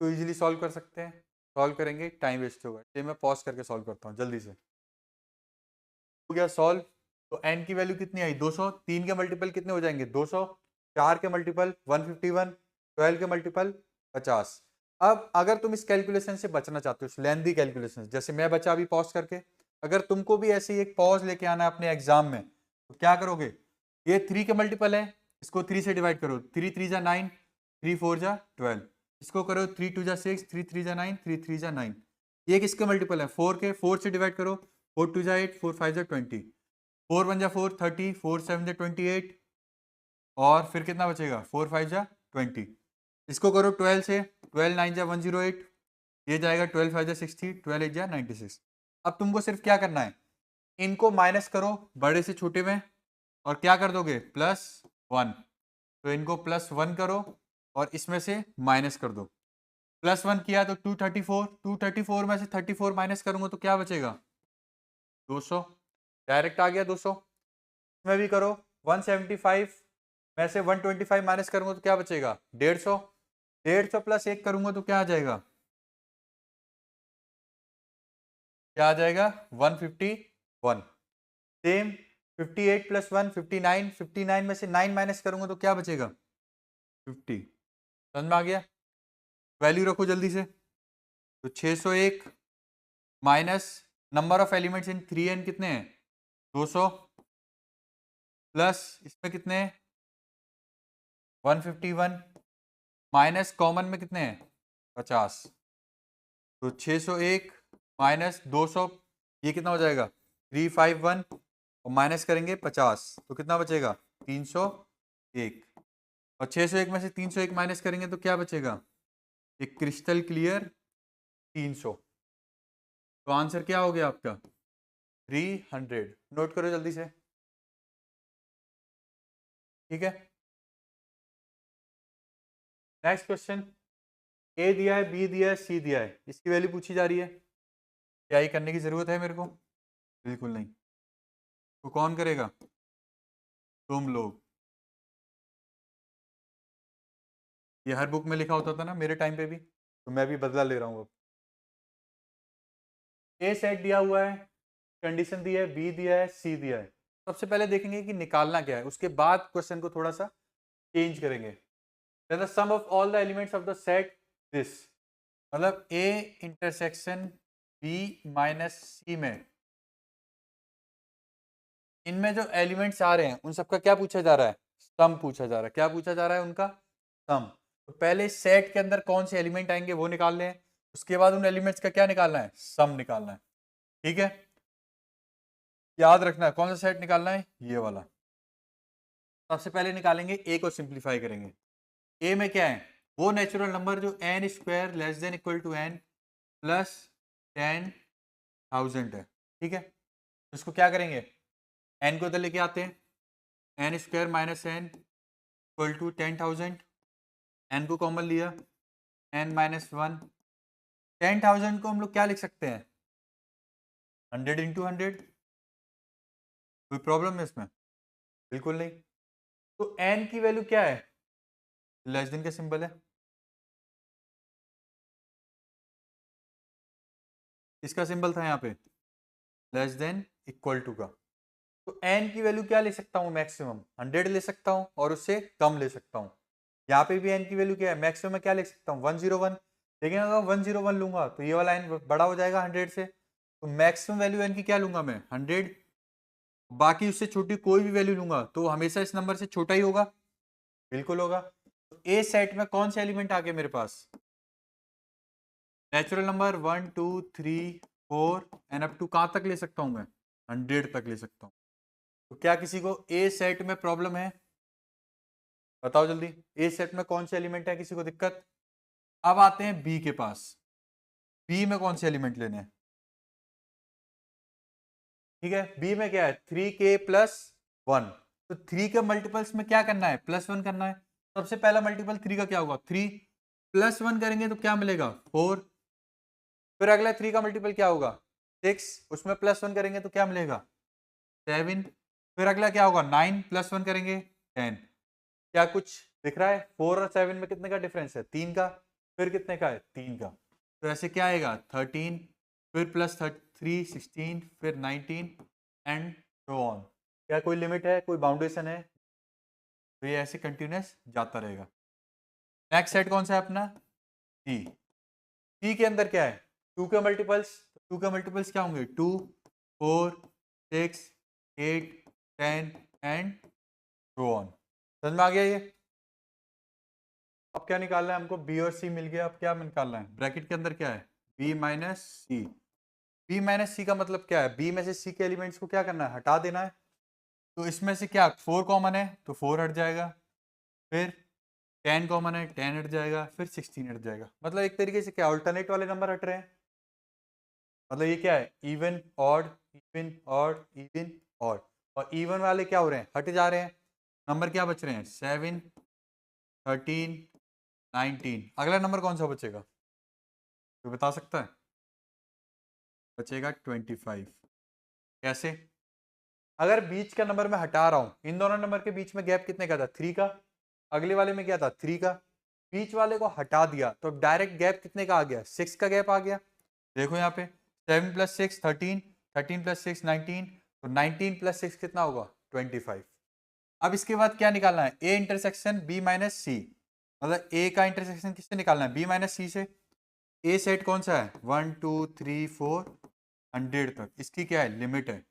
तो इजीली सॉल्व कर सकते हैं। सॉल्व करेंगे, टाइम वेस्ट होगा, चलिए मैं पॉज करके सॉल्व करता हूँ जल्दी से। हो गया सॉल्व। तो n की वैल्यू कितनी आई? 200। 3 के मल्टीपल कितने हो जाएंगे? 200। 4 के मल्टीपल 151। 12 के मल्टीपल 50। अब अगर तुम इस कैलकुलेशन से बचना चाहते हो, लेंथी कैलकुलेशन, जैसे मैं बचा अभी पॉज करके, अगर तुमको भी ऐसे ही एक पॉज लेके आना है अपने एग्जाम में, तो क्या करोगे? ये 3 के मल्टीपल है, इसको 3 से डिवाइड करो। 3 3 जा 9, 3 4 जा 12। इसको करो 3 2 जा 6, 3 3 जा 9, 3 3 जा 9। ये किसके मल्टीपल है? 4 के। 4 से डिवाइड करो। 4 2 जा 8, 4 5 जा 20, 4 1 जा 4 30, 4 7 जा 28, और फिर कितना बचेगा? 4 5 जा 20। इसको करो 12 से। 12 9 जा 108, ये जाएगा 12 5 जा 60, 12 8 जा 96। अब तुमको सिर्फ क्या करना है? इनको माइनस करो बड़े से छोटे में, और क्या कर दोगे? प्लस 1। तो इनको प्लस 1 करो और इसमें से माइनस कर दो। प्लस 1 किया तो 234। 234 में से 34 माइनस करूंगा तो क्या बचेगा? 200। डायरेक्ट आ गया 200। इसमें भी करो। 175 में से 125 माइनस करूंगा तो क्या बचेगा? 150। 150 प्लस 1 करूंगा तो क्या आ जाएगा? क्या आ जाएगा? 151। Same 58 plus 1 59। 59 में से 9 माइनस करूंगा तो क्या बचेगा? 50। समझ में आ गया? वैल्यू रखो जल्दी से। तो 601 minus number of elements in 3n कितने हैं? 200 प्लस इसमें कितने हैं? 151 माइनस कॉमन में कितने हैं? 50। तो 601 माइनस 200, ये कितना हो जाएगा? 351, और माइनस करेंगे 50 तो कितना बचेगा? 301। और 601 में से 301 माइनस करेंगे तो क्या बचेगा? एक क्रिस्टल क्लियर 300। तो आंसर क्या हो गया आपका? 300। नोट करो जल्दी से। ठीक है, नेक्स्ट क्वेश्चन। ए दिया है, बी दिया है, सी दिया है, इसकी वैल्यू पूछी जा रही है। क्या ये करने की जरूरत है मेरे को? बिल्कुल नहीं। तो कौन करेगा? तुम लोग। ये हर बुक में लिखा होता था ना मेरे टाइम पे भी, तो मैं भी बदला ले रहा हूँ अब। ए सेट दिया हुआ है, कंडीशन दी है, बी दिया है, सी दिया है। सबसे पहले देखेंगे कि निकालना क्या है, उसके बाद क्वेश्चन को थोड़ा सा चेंज करेंगे। The sum of all the elements of the set this, मतलब A intersection B minus C में, इनमें जो एलिमेंट्स आ रहे हैं उन सबका क्या पूछा जा रहा है? सम पूछा जा रहा है। क्या पूछा जा रहा है? उनका सम। तो पहले सेट के अंदर कौन से एलिमेंट आएंगे वो निकाल लें, उसके बाद उन एलिमेंट्स का क्या निकालना है? सम निकालना है। ठीक है, याद रखना है कौन सा सेट निकालना है, ये वाला। सबसे पहले निकालेंगे ए को, सिंप्लीफाई करेंगे। ए में क्या है? वो नेचुरल नंबर जो n square less than equal to n plus 10,000 है। ठीक है, इसको क्या करेंगे? n को इधर लेके आते हैं। n square minus n equal to 10,000। n को कॉमन लिया, n माइनस 1। 10,000 को हम लोग क्या लिख सकते हैं? 100 इंटू 100। कोई प्रॉब्लम है इसमें? बिल्कुल नहीं। तो n की वैल्यू क्या है? लेस देन का सिंबल है, इसका सिंबल था यहाँ पे लेस देन इक्वल टू का। तो एन की वैल्यू क्या ले सकता हूँ मैक्सिमम 100 ले सकता हूँ और उससे कम ले सकता हूँ। यहाँ पे भी एन की वैल्यू क्या है मैक्सिमम में क्या ले सकता हूँ 101, लेकिन अगर 101 लूंगा तो ये वाला एन बड़ा हो जाएगा 100 से, तो मैक्सिमम वैल्यू एन की क्या लूंगा मैं 100, बाकी उससे छोटी कोई भी वैल्यू लूंगा तो हमेशा इस नंबर से छोटा ही होगा, बिल्कुल होगा। तो ए सेट में कौन से एलिमेंट आ गए मेरे पास, natural number 1 2 3 4 and up to कहां तक ले सकता हूं मैं 100 तक ले सकता हूं। तो क्या किसी को ए सेट में प्रॉब्लम है, बताओ जल्दी, ए सेट में कौन से एलिमेंट है, किसी को दिक्कत। अब आते हैं बी के पास, बी में कौन से एलिमेंट लेने हैं, ठीक है। बी में क्या है 3k प्लस 1, तो 3 के मल्टीपल्स में क्या करना है +1 करना है। सबसे पहला मल्टीपल 3 का क्या होगा 3 प्लस 1 करेंगे तो क्या मिलेगा 4, फिर अगला 3 का मल्टीपल क्या होगा 6, उसमें +1 करेंगे तो क्या मिलेगा 7, फिर अगला क्या होगा 9 प्लस 1 करेंगे 10। क्या कुछ दिख रहा है 4 और 7 में कितने का डिफरेंस है 3 का, फिर कितने का है 3 का, तो ऐसे क्या आएगा 13, फिर प्लस 3 16, फिर 19 एंड सो ऑन। क्या कोई लिमिट है, कोई बाउंडेशन है, तो ये ऐसे कंटिन्यूस जाता रहेगा। नेक्स्ट सेट कौन सा है अपना सी, सी के अंदर क्या है 2 के मल्टीपल्स, 2 के मल्टीपल्स क्या होंगे 2 4 6 8 10 एंड सो ऑन। समझ में आ गया ये। अब क्या निकालना है हमको, बी और सी मिल गया, अब क्या निकालना है ब्रैकेट के अंदर क्या है बी माइनस सी। बी माइनस सी का मतलब क्या है, बी में से सी के एलिमेंट्स को क्या करना है हटा देना है, तो इसमें से क्या 4 कॉमन है तो 4 हट जाएगा, फिर 10 कॉमन है 10 हट जाएगा, फिर 16 हट जाएगा। मतलब एक तरीके से क्या अल्टरनेट वाले नंबर हट रहे हैं, मतलब ये क्या है even odd even odd even odd, और इवन वाले क्या हो रहे हैं हट जा रहे हैं। नंबर क्या बच रहे हैं 7 13 19, अगला नंबर कौन सा बचेगा, तो बता सकता है, बचेगा 25। कैसे, अगर बीच का नंबर मैं हटा रहा हूं, इन दोनों नंबर के बीच में गैप कितने का था 3 का, अगले वाले में क्या था 3 का, बीच वाले को हटा दिया तो डायरेक्ट गैप कितने का आ गया 6 का गैप आ गया। देखो यहाँ पे 7 + 6 13, 13 + 6 19, तो 19 + 6 कितना होगा 25। अब इसके बाद क्या निकालना है ए इंटरसेक्शन बी माइनस सी, मतलब ए का इंटरसेक्शन किससे निकालना है बी माइनस सी से। ए सेट कौन सा है 1 2 3 4 100 तक, इसकी क्या है लिमिट है,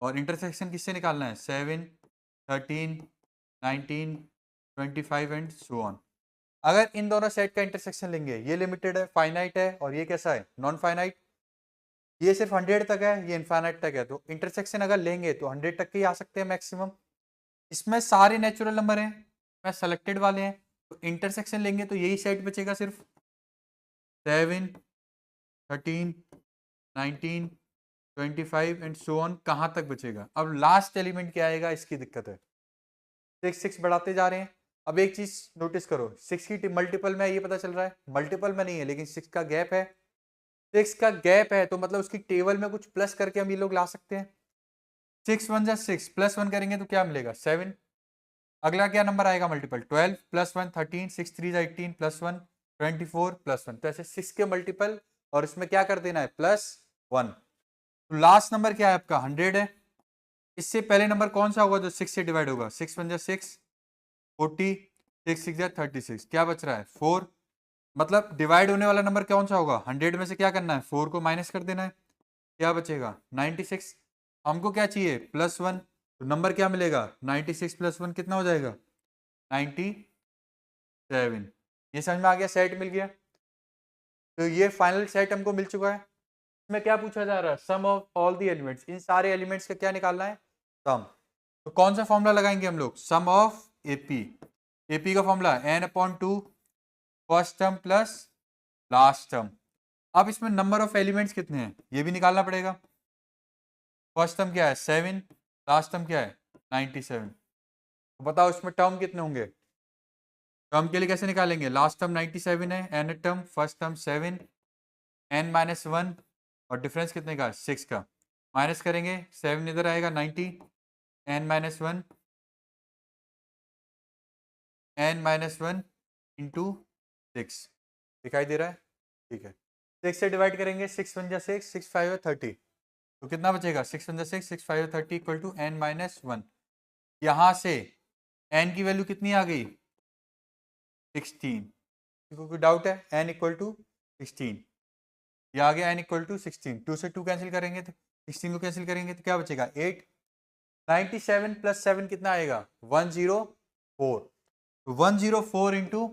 और इंटरसेक्शन किससे निकालना है 7 13 19 25 एंड सो ऑन। अगर इन दोनों सेट का इंटरसेक्शन लेंगे, ये लिमिटेड है फाइनाइट है और ये कैसा है नॉन फाइनाइट, ये सिर्फ 100 तक है ये इनफाइनाइट तक है, तो इंटरसेक्शन अगर लेंगे तो 100 तक के ही आ सकते हैं मैक्सिमम। इसमें सारे नेचुरल नंबर हैं, मैं सेलेक्टेड वाले हैं, तो इंटरसेक्शन लेंगे तो यही सेट बचेगा सिर्फ 7 13 19 25 एंड सो ऑन, कहाँ तक बचेगा। अब लास्ट एलिमेंट क्या आएगा इसकी दिक्कत है, 6 बढ़ाते जा रहे हैं। अब एक चीज नोटिस करो 6 की मल्टीपल में ये पता चल रहा है मल्टीपल में नहीं है, लेकिन 6 का गैप है, 6 का गैप है तो मतलब उसकी टेबल में कुछ प्लस करके हम ये लोग ला सकते हैं। 6 1 जा 6 +1 करेंगे तो क्या मिलेगा 7, अगला क्या नंबर आएगा मल्टीपल 12 + 1 13 6 3 जा 18 +1 24 +1, तो ऐसे 6 के मल्टीपल और इसमें क्या कर देना है +1। तो लास्ट नंबर क्या है आपका 100 है। इससे पहले नंबर कौन सा होगा जो 6 से डिवाइड होगा 6 1 जा 6 40 6 6 जा 36, क्या बच रहा है 4, मतलब डिवाइड होने वाला नंबर कौन सा होगा 100 में से क्या करना है 4 को माइनस कर देना है, क्या बचेगा 96। हमको क्या चाहिए +1, तो नंबर क्या मिलेगा 96 + 1 कितना हो जाएगा 97। ये समझ में आ गया, सेट मिल गया। तो ये फाइनल सेट हमको मिल चुका है। इसमें क्या पूछा जा रहा है सम ऑफ ऑल द एलिमेंट्स, इन सारे एलिमेंट्स का क्या निकालना है सम। तो कौन सा फॉर्मूला लगाएंगे हम लोग सम ऑफ एपी, एपी का formula n/2 first term plus last term. अब इसमें नंबर ऑफ एलिमेंट्स कितने हैं ये भी निकालना पड़ेगा। फर्स्ट टर्म क्या है 7, लास्ट टर्म क्या है 97, तो बताओ इसमें टर्म कितने होंगे। टर्म के लिए कैसे निकालेंगे, लास्ट टर्म 97 है, N term first term 7 n-1 और डिफरेंस कितने का 6 का, माइनस करेंगे 7 इधर आएगा 90 n-1 n-1 इंटू 6 दिखाई दे रहा है, ठीक है। 6 से डिवाइड करेंगे, 6 वन जा 6, 6 5 30, तो कितना बचेगा, 6 वन जा 6, 6 5 30 इक्वल टू n माइनस 1। यहाँ से n की वैल्यू कितनी आ गई, 16। कोई डाउट है, n इक्वल टू 16, ये आ गया n इक्वल टू 16। 2 से 2 कैंसिल करेंगे तो 16 को कैंसिल करेंगे तो क्या बचेगा 8। 97 प्लस 7 कितना आएगा 104। तो 104 इंटू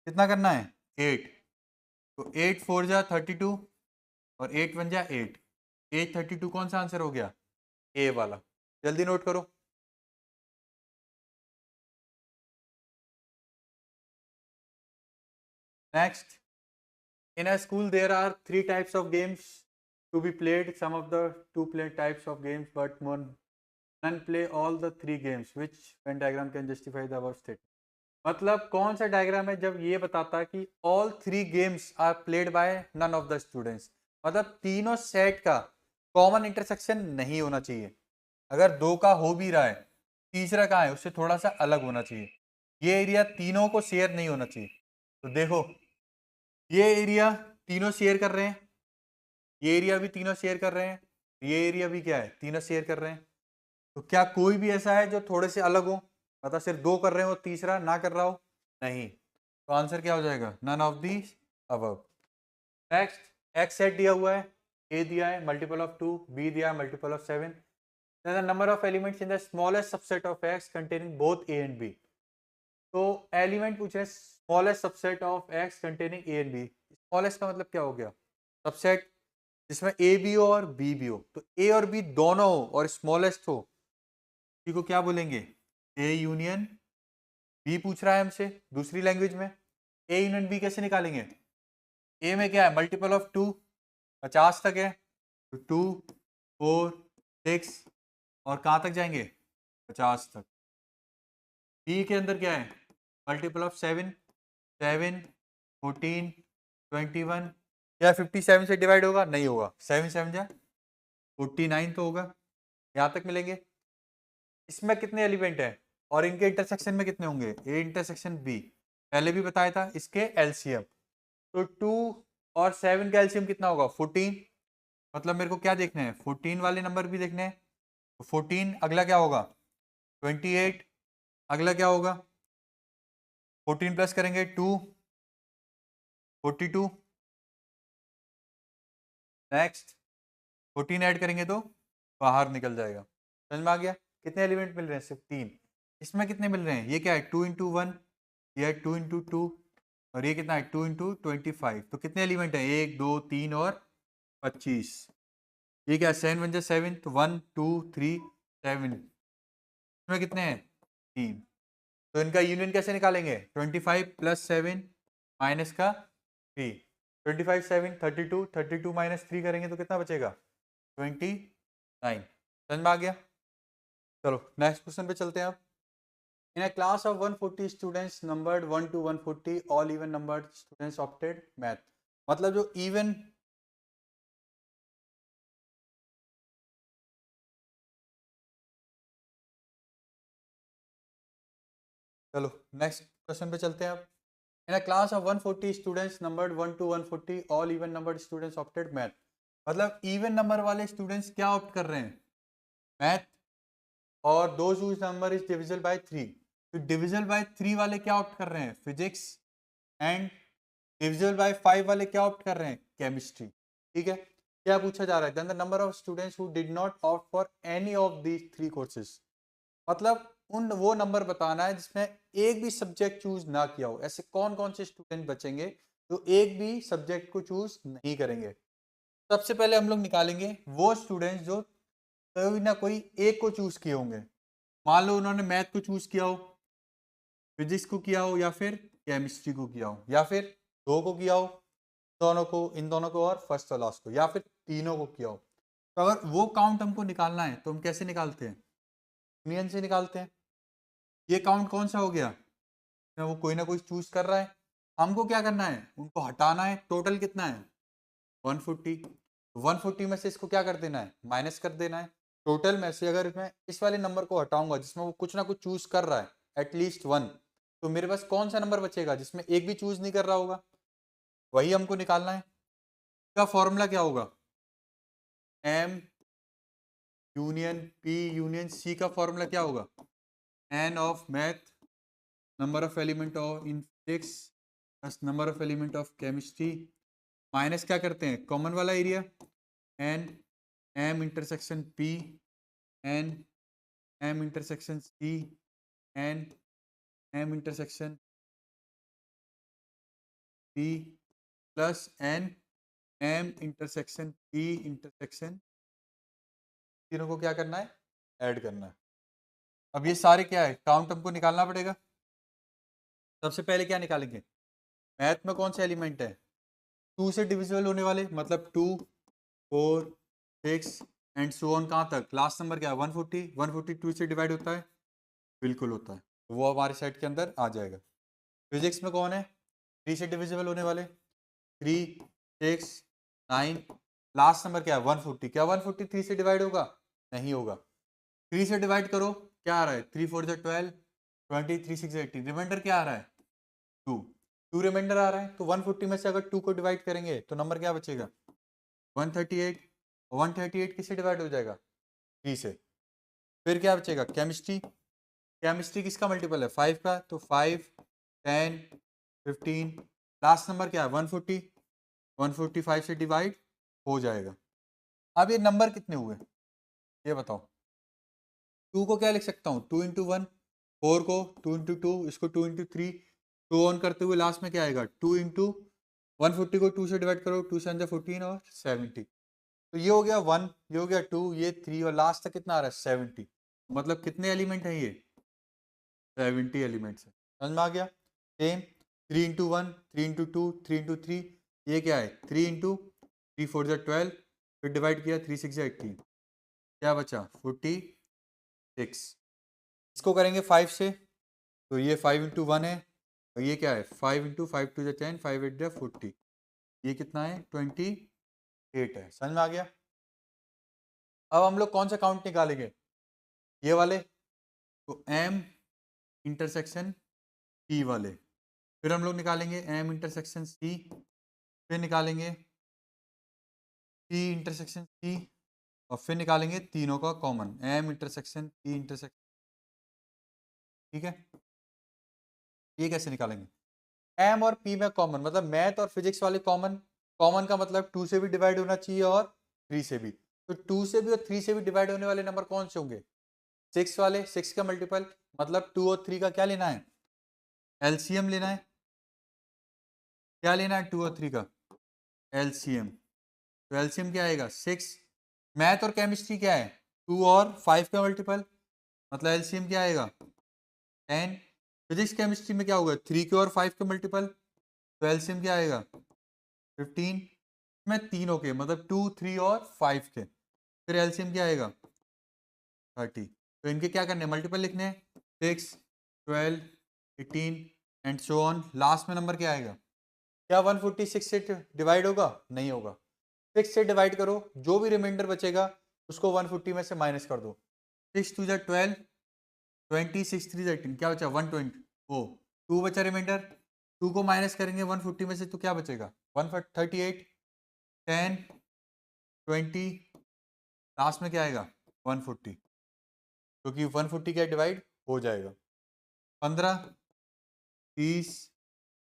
कितना करना है 8, तो 8 4 जा 32 और 8 1 जा 8, 832 कौन सा आंसर हो गया, ए वाला। जल्दी नोट करो। Next, in a school there are 3 types of games to be played. Some of the 2 play types of games but none play all the 3 games. Which Venn diagram can justify the above statement? मतलब कौन सा diagram है जब ये बताता है कि all 3 games are played by none of the students, मतलब तीनों सेट का कॉमन इंटरसेक्शन नहीं होना चाहिए। अगर 2 का हो भी रहा है, तीसरा कहाँ है, उससे थोड़ा सा अलग होना चाहिए। ये एरिया तीनों को शेयर नहीं होना चाहिए। तो देखो ये एरिया तीनों शेयर कर रहे हैं, ये एरिया भी तीनों शेयर कर रहे हैं, ये एरिया भी क्या है तीनों शेयर कर रहे हैं। तो क्या कोई भी ऐसा है जो थोड़े से अलग हो, मतलब सिर्फ 2 कर रहे हो तीसरा ना कर रहा हो, नहीं। तो आंसर क्या हो जाएगा, none of the above. Next, X set दिया हुआ है, ए दिया है मल्टीपल ऑफ 2, बी दिया है multiple of 7, then the number of elements in the smallest subset of x containing both a and b। तो एलिमेंट पूछ रहे हैं smallest subset of X containing A and B. Smallest का मतलब क्या हो गया, सबसेट जिसमें ए भी हो और बी भी हो। तो ए और बी दोनों हो और स्मॉलेस्ट हो, इसी को क्या बोलेंगे, ए यूनियन बी। पूछ रहा है हमसे दूसरी लैंग्वेज में, ए यूनियन बी कैसे निकालेंगे। ए में क्या है मल्टीपल ऑफ 2, 50 तक है, तो 2 4 6 और कहाँ तक जाएंगे 50 तक। बी के अंदर क्या है मल्टीपल ऑफ 7, 7 14 21, क्या 57 से डिवाइड होगा, नहीं होगा, 7 7 जा 49 तो होगा। यहाँ तक मिलेंगे। इसमें कितने एलिमेंट है और इनके इंटरसेक्शन में कितने होंगे, ए इंटरसेक्शन बी, पहले भी बताया था। इसके एलसीएम, तो 2 और 7 का एलसीएम कितना होगा 14। मतलब मेरे को क्या देखना है 14 वाले नंबर भी देखने हैं। तो 14 अगला क्या होगा 28, अगला क्या होगा 14 प्लस करेंगे 2 42, नेक्स्ट 14 ऐड करेंगे तो बाहर निकल जाएगा। समझ में आ गया। कितने एलिमेंट मिल रहे हैं, सिर्फ 3। इसमें कितने मिल रहे हैं, ये क्या है 2 इंटू 1, ये है 2 इंटू 2 और ये कितना है 2 इंटू 25। तो कितने एलिमेंट हैं 1 2 3 और 25। ये क्या है 7 1 जा 7, तो 1 2 3 7, इसमें कितने हैं 3। तो इनका यूनियन कैसे निकालेंगे 25 प्लस 7 माइनस का 3, 25 7 32, 32 माइनस 3 करेंगे तो कितना बचेगा 29। समझ में आ गया। चलो नेक्स्ट क्वेश्चन पे चलते हैं आप। In a class of 140 students numbered 1 to 140 all even numbered students opted math. मतलब जो इवन चलो नेक्स्ट क्वेश्चन पे चलते हैं आप। In a class of 140 students numbered 1 to 140 all even numbered students opted math. मतलब इवन नंबर वाले students क्या ऑप्ट कर रहे हैं मैथ, और those whose number is divisible by 3। तो डिविजिबल बाय 3 वाले क्या ऑप्ट कर रहे हैं फिजिक्स, एंड डिविजिबल बाय 5 वाले क्या ऑप्ट कर रहे हैं केमिस्ट्री। ठीक है, क्या पूछा जा रहा है, then the number of students who did not opt for any of these 3 courses. मतलब उन वो नंबर बताना है जिसमें एक भी सब्जेक्ट चूज ना किया हो। ऐसे कौन कौन से स्टूडेंट बचेंगे जो एक भी सब्जेक्ट को चूज नहीं करेंगे। सबसे पहले हम लोग निकालेंगे वो स्टूडेंट्स जो कोई ना कोई एक को चूज किए होंगे। मान लो उन्होंने मैथ को चूज किया हो, फिजिक्स को किया हो, या फिर केमिस्ट्री को किया हो, या फिर 2 को किया हो, दोनों को, इन दोनों को और फर्स्ट और लास्ट को, या फिर तीनों को किया हो। तो अगर वो काउंट हमको निकालना है तो हम कैसे निकालते हैं, यूनियन से निकालते हैं। ये काउंट कौन सा हो गया, वो कोई ना कोई चूज कर रहा है, हमको क्या करना है उनको हटाना है। टोटल कितना है 140, 140 में से इसको क्या कर देना है माइनस कर देना है। टोटल में से अगर मैं इस वाले नंबर को हटाऊंगा जिसमें वो कुछ ना कुछ चूज कर रहा है एटलीस्ट 1, तो मेरे पास कौन सा नंबर बचेगा जिसमें एक भी चूज नहीं कर रहा होगा, वही हमको निकालना है। इसका फॉर्मूला क्या होगा, M union P union C का फॉर्मूला क्या होगा, N of math number of element of in physics plus number of element of chemistry minus क्या करते हैं कॉमन वाला area, N M intersection P N M intersection C N M intersection P plus N M intersection P intersection, तीनों को क्या करना है, add करना है। अब ये सारे क्या है, काउंट हमको निकालना पड़ेगा। सबसे पहले क्या निकालेंगे, मैथ में कौन से एलिमेंट है, 2 से डिविजिबल होने वाले, मतलब 2 4 6 एंड सो ऑन, कहाँ तक, लास्ट नंबर क्या है 140, 140 2 से डिवाइड होता है, बिल्कुल होता है, तो वो हमारे सेट के अंदर आ जाएगा। फिजिक्स में कौन है 3 से डिविजिबल होने वाले, 3 6 9, लास्ट नंबर क्या है 140, क्या 140 3 से डिवाइड होगा, नहीं होगा, 3 से डिवाइड करो क्या आ रहा है, 3 4 12 20 3 6 18, रिमाइंडर क्या आ रहा है 2, 2 रिमाइंडर आ रहा है, तो 140 में से अगर 2 को डिवाइड करेंगे तो नंबर क्या बचेगा 138, 138 किससे डिवाइड हो जाएगा 3 से। फिर क्या बचेगा केमिस्ट्री, केमिस्ट्री किसका मल्टीपल है 5 का, तो 5 10 15, लास्ट नंबर क्या है 140, 145 से डिवाइड हो जाएगा। अब ये नंबर कितने हुए ये बताओ, 2 को क्या लिख सकता हूँ 2 इंटू 1, 4 को 2 इंटू 2, इसको 2 इंटू 3, टू ऑन करते हुए लास्ट में क्या आएगा 2 इंटू 140 को 2 से डिवाइड करो, 2 से 14 और 70, तो ये हो गया 1, ये हो गया 2, ये 3 और लास्ट तक कितना आ रहा है 70, मतलब कितने एलिमेंट हैं ये 70 एलिमेंट्स है, समझ में आ गया। सेम 3 इंटू 1, 3 इंटू 2, 3 इंटू 3, ये क्या है 3 इंटू 3 4 12, फिर डिवाइड किया 3 6 18, क्या बचा 46, इसको करेंगे 5 से, तो ये 5 इंटू 1 है, और ये क्या है 5 इंटू 5 टू 10 5 8 40, ये कितना है 28 है, समझ में आ गया। अब हम लोग कौन सा काउंट निकालेंगे, ये वाले, तो एम इंटरसेक्शन पी वाले, फिर हम लोग निकालेंगे एम इंटरसेक्शन सी, फिर निकालेंगे पी इंटरसेक्शन सी, और फिर निकालेंगे तीनों का common M intersection P intersection, ठीक है। ये कैसे निकालेंगे, एम और पी में कॉमन, मतलब मैथ और फिजिक्स वाले कॉमन, कॉमन का मतलब 2 से भी डिवाइड होना चाहिए और 3 से भी, तो 2 से भी और 3 से भी डिवाइड होने वाले नंबर कौन से होंगे 6 वाले, 6 का मल्टीपल, मतलब 2 और 3 का क्या लेना है एलसीएम लेना है, क्या लेना है 2 और 3 का एलसीएम, तो एलसीएम क्या आएगा 6, मैथ और केमिस्ट्री क्या है 2 और 5 का मल्टीपल, मतलब एलसीएम क्या आएगा 10, फिजिक्स केमिस्ट्री में क्या होगा 3 के और 5 के मल्टीपल, तो एलसीएम क्या आएगा 15, में तीनों के मतलब 2 3 और 5 के, फिर एलसीएम क्या आएगा 30, तो इनके क्या करने मल्टीपल लिखने हैं 6 12 18 एंड सो ऑन, लास्ट में नंबर क्या आएगा, क्या 146 से डिवाइड होगा, नहीं होगा, 6 से डिवाइड करो, जो भी रिमाइंडर बचेगा उसको 140 में से माइनस कर दो, 6 2 12 20 6 3 18, क्या बचा 120, ओ 2 बचा रिमाइंडर, 2 को माइनस करेंगे 140 में से तो क्या बचेगा 138, 10 20, लास्ट में क्या आएगा 140, क्योंकि 140 क्या डिवाइड हो जाएगा, 15 30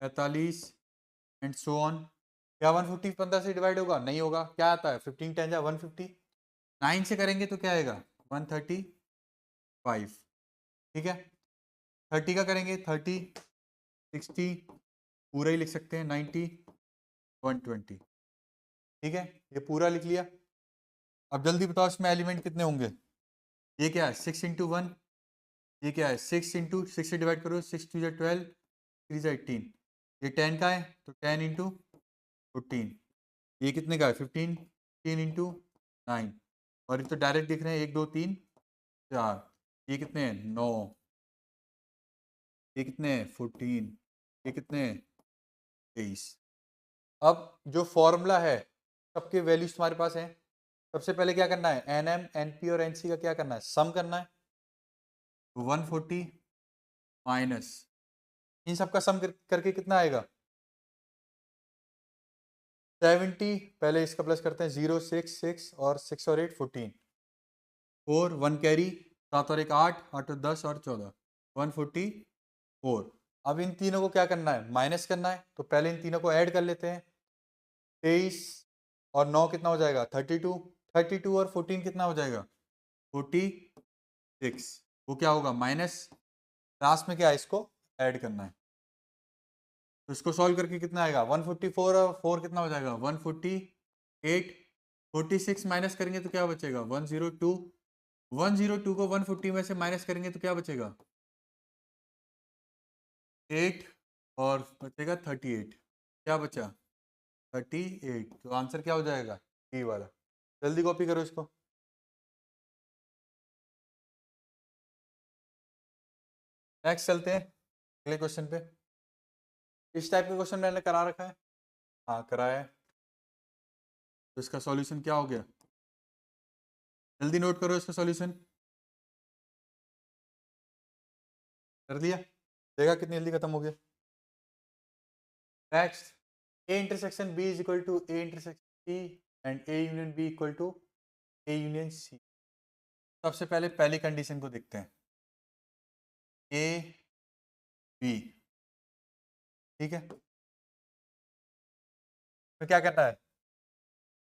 45 एंड सो ऑन, क्या 140 15 से डिवाइड होगा, नहीं होगा, क्या आता है 15 10 150, 9 से करेंगे तो क्या आएगा 135, ठीक है, 30 का करेंगे 30 60, पूरा ही लिख सकते हैं 90 120, ठीक है, ये पूरा लिख लिया। अब जल्दी बताओ इसमें एलिमेंट कितने होंगे, ये क्या है 6 इंटू 1, ये क्या है 6 इंटू 6 से डिवाइड करो 6 2 12 3 18, ये 10 का है तो 10 इंटू 14, ये कितने का है 15, 15 इंटू 9, और ये तो डायरेक्ट दिख रहे हैं 1 2 3 4, ये कितने हैं 9, ये कितने हैं 14, ये कितने हैं 23। अब जो फॉर्मूला है सबके वैल्यूज तुम्हारे पास हैं, सबसे पहले क्या करना है एन एम एन पी और एन सी का क्या करना है सम करना है, 140 माइनस इन सबका सम करके कितना आएगा 70। पहले इसका प्लस करते हैं 0 6 6 और 6 और 8 14 4 1 कैरी 7 और 1 8 8 और 10 और 14 144। अब इन तीनों को क्या करना है माइनस करना है, तो पहले इन तीनों को ऐड कर लेते हैं। 23 और 9 कितना हो जाएगा 32। 32 और 14 कितना हो जाएगा 46। वो क्या होगा माइनस, लास्ट में क्या है इसको ऐड करना है। तो इसको सॉल्व करके कितना आएगा 144 और 4 कितना हो जाएगा 148। 46 माइनस करेंगे तो क्या बचेगा 102। 102 को 140 में से माइनस करेंगे तो क्या बचेगा 8 और बचेगा 38। क्या बचा 38। तो आंसर क्या हो जाएगा डी वाला। जल्दी कॉपी करो इसको। नेक्स्ट चलते हैं अगले क्वेश्चन पे। इस टाइप का क्वेश्चन मैंने करा रखा है, हाँ कराया है। तो इसका सॉल्यूशन क्या हो गया, जल्दी नोट करो इसका सॉल्यूशन। कर दिया, देखा कितनी जल्दी खत्म हो गया। Next, A intersection B is equal to A intersection C and A union B equal to A union C. सबसे पहले पहली कंडीशन को देखते हैं, ए बी, ठीक है। तो क्या करना है,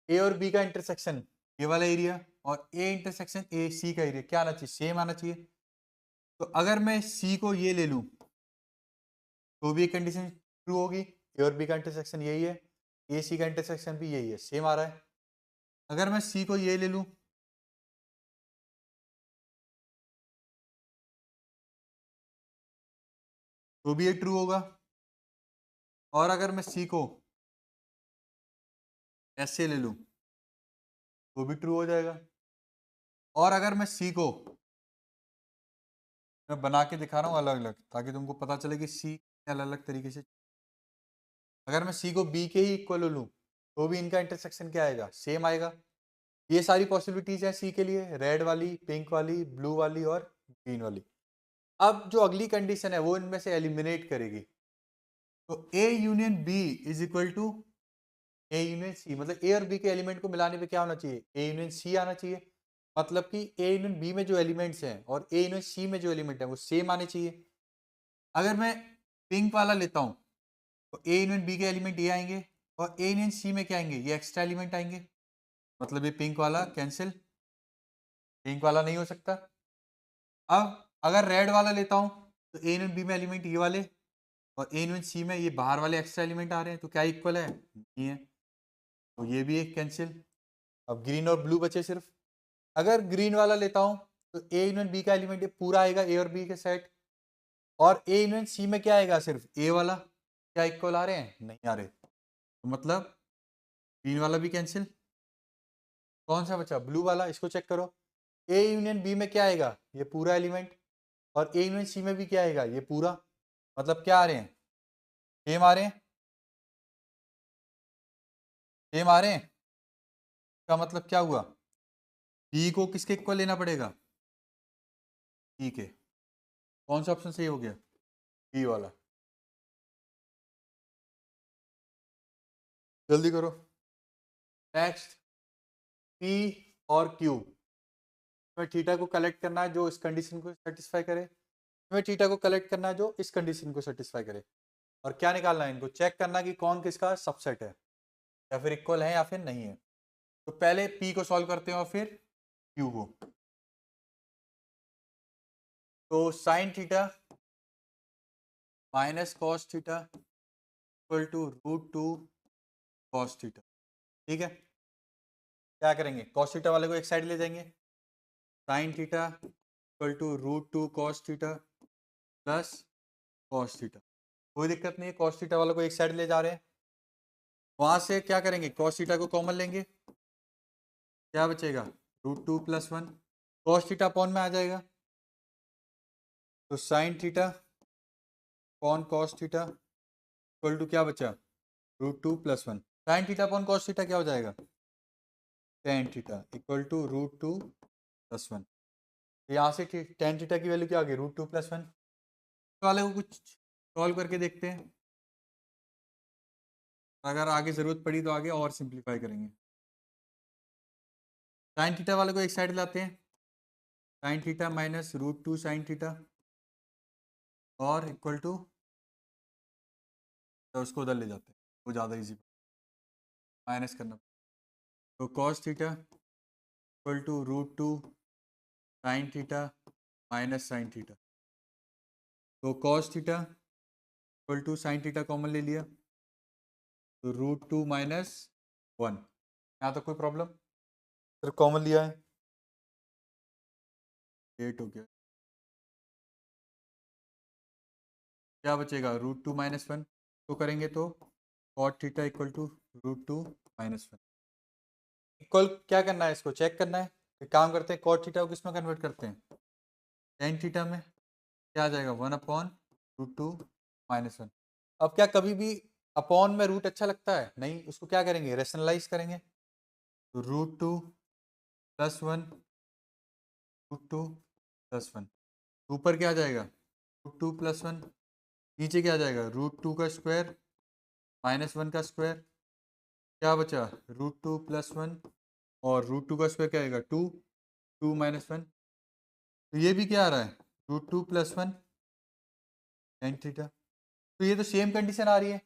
ए और बी का इंटरसेक्शन ये वाला एरिया और ए इंटरसेक्शन ए सी का एरिया क्या आना चाहिए सेम आना चाहिए। तो अगर मैं सी को ये ले लूं तो भी एक कंडीशन ट्रू होगी, ए और बी का इंटरसेक्शन यही है, ए सी का इंटरसेक्शन भी यही है, सेम आ रहा है। अगर मैं सी को ये ले लूं तो भी ये ट्रू होगा, और अगर मैं सी को ऐसे ले लूं तो भी ट्रू हो जाएगा। और अगर मैं सी को मैं बना के दिखा रहा हूँ अलग अलग ताकि तुमको पता चले कि सी अलग अलग तरीके से, अगर मैं सी को बी के ही इक्वल लूं तो भी इनका इंटरसेक्शन क्या आएगा सेम आएगा। ये सारी पॉसिबिलिटीज है सी के लिए, रेड वाली, पिंक वाली, ब्लू वाली और ग्रीन वाली। अब जो अगली कंडीशन है वो इनमें से एलिमिनेट करेगी। तो A union B is equal to A union C, मतलब ए और बी के एलिमेंट को मिलाने पे क्या होना चाहिए ए यूनियन सी आना चाहिए। मतलब कि ए यूनियन बी में जो एलिमेंट्स हैं और ए यूनियन सी में जो एलिमेंट है वो सेम आने चाहिए। अगर मैं पिंक वाला लेता हूं तो ए यूनियन बी के एलिमेंट ये आएंगे और ए यूनियन सी में क्या आएंगे ये एक्स्ट्रा एलिमेंट आएंगे, मतलब ये पिंक वाला कैंसिल, पिंक वाला नहीं हो सकता। अब अगर रेड वाला लेता हूं तो ए यूनियन बी में एलिमेंट ये वाले और ए यूनियन सी में ये बाहर वाले एक्स्ट्रा एलिमेंट आ रहे हैं, तो क्या इक्वल है नहीं है, तो ये भी एक कैंसिल। अब ग्रीन और ब्लू बचे सिर्फ। अगर ग्रीन वाला लेता हूं तो ए यूनियन बी का एलिमेंट ये पूरा आएगा ए और बी के सेट, और ए यूनियन सी में क्या आएगा सिर्फ ए वाला, क्या इक्वल आ रहे हैं नहीं आ रहे, तो मतलब ग्रीन वाला भी कैंसिल। कौन सा बचा ब्लू वाला, इसको चेक करो। ए यूनियन बी में क्या आएगा ये पूरा एलिमेंट और ए यूनियन सी में भी क्या आएगा ये पूरा, मतलब क्या आ रहे हैं सेम आ रहे हैं, सेम आ रहे हैं। का मतलब क्या हुआ बी को किसके इक्वल लेना पड़ेगा ठीक है। कौन सा ऑप्शन सही हो गया बी वाला। जल्दी करो। नेक्स्ट, पी और क्यू में थीटा को कलेक्ट करना है जो इस कंडीशन को सेटिस्फाई करे, में थीटा को कलेक्ट करना है जो इस कंडीशन को सेटिस्फाई करे, और क्या निकालना है इनको चेक करना कि कौन किसका सबसेट है या फिर इक्वल है या फिर नहीं है। तो पहले पी को सॉल्व करते हैं और फिर क्यू को। तो sine theta minus cos theta equal to √2 cos theta, ठीक है। क्या करेंगे कॉस थीटा वाले को एक साइड ले जाएंगे, sine theta equal to √2 cos theta plus cos theta, कोई दिक्कत नहीं है, कॉस थीटा वाले को एक साइड ले जा रहे हैं। वहां से क्या करेंगे कॉस थीटा को कॉमन लेंगे, क्या बचेगा √2 + 1 कॉस थीटा अपॉन में आ जाएगा, तो sine theta upon cos theta equal to क्या बचा √2 + 1, sine theta upon cos theta क्या हो जाएगा tan थीटा इक्वल टू √2 + 1। यहाँ से tan थीटा की वैल्यू क्या आ गई √2 + 1 वाले को कुछ सॉल्व करके देखते हैं, अगर आगे ज़रूरत पड़ी तो आगे और सिंप्लीफाई करेंगे। साइन थीटा वाले को एक साइड लाते हैं, sign theta minus √2 sine theta और इक्वल टू, तो उसको उधर ले जाते हैं, वो ज़्यादा इजी माइनस करना। तो cos theta equal to √2 sine theta minus sine theta. तो cos theta equal to sine theta common ले लिया, तो √2 माइनस 1। यहाँ तो कोई प्रॉब्लम, सिर्फ कॉमन लिया है, 8 हो गया। क्या बचेगा, √2 माइनस 1 तो करेंगे तो cot theta equal to √2 minus 1। Equal क्या करना है, इसको चेक करना है। एक काम करते हैं, कॉट थीटा को किस में कन्वर्ट करते हैं, टेन थीटा में। क्या आ जाएगा, 1/√2 माइनस 1। अब क्या कभी भी अपॉन में रूट अच्छा लगता है, नहीं, उसको क्या करेंगे, रेशनलाइज करेंगे। तो √2 + 1 √2 + 1, ऊपर क्या आ जाएगा, √2 + 1, नीचे क्या आ जाएगा, √2 का स्क्वायर माइनस 1 का स्क्वायर, क्या बचा, √2 + 1 और √2 का स्क्वायर क्या आएगा, 2, 2 माइनस 1। तो ये भी क्या आ रहा है, √2 + 1 टेन थीटा। तो ये तो सेम कंडीशन आ रही है,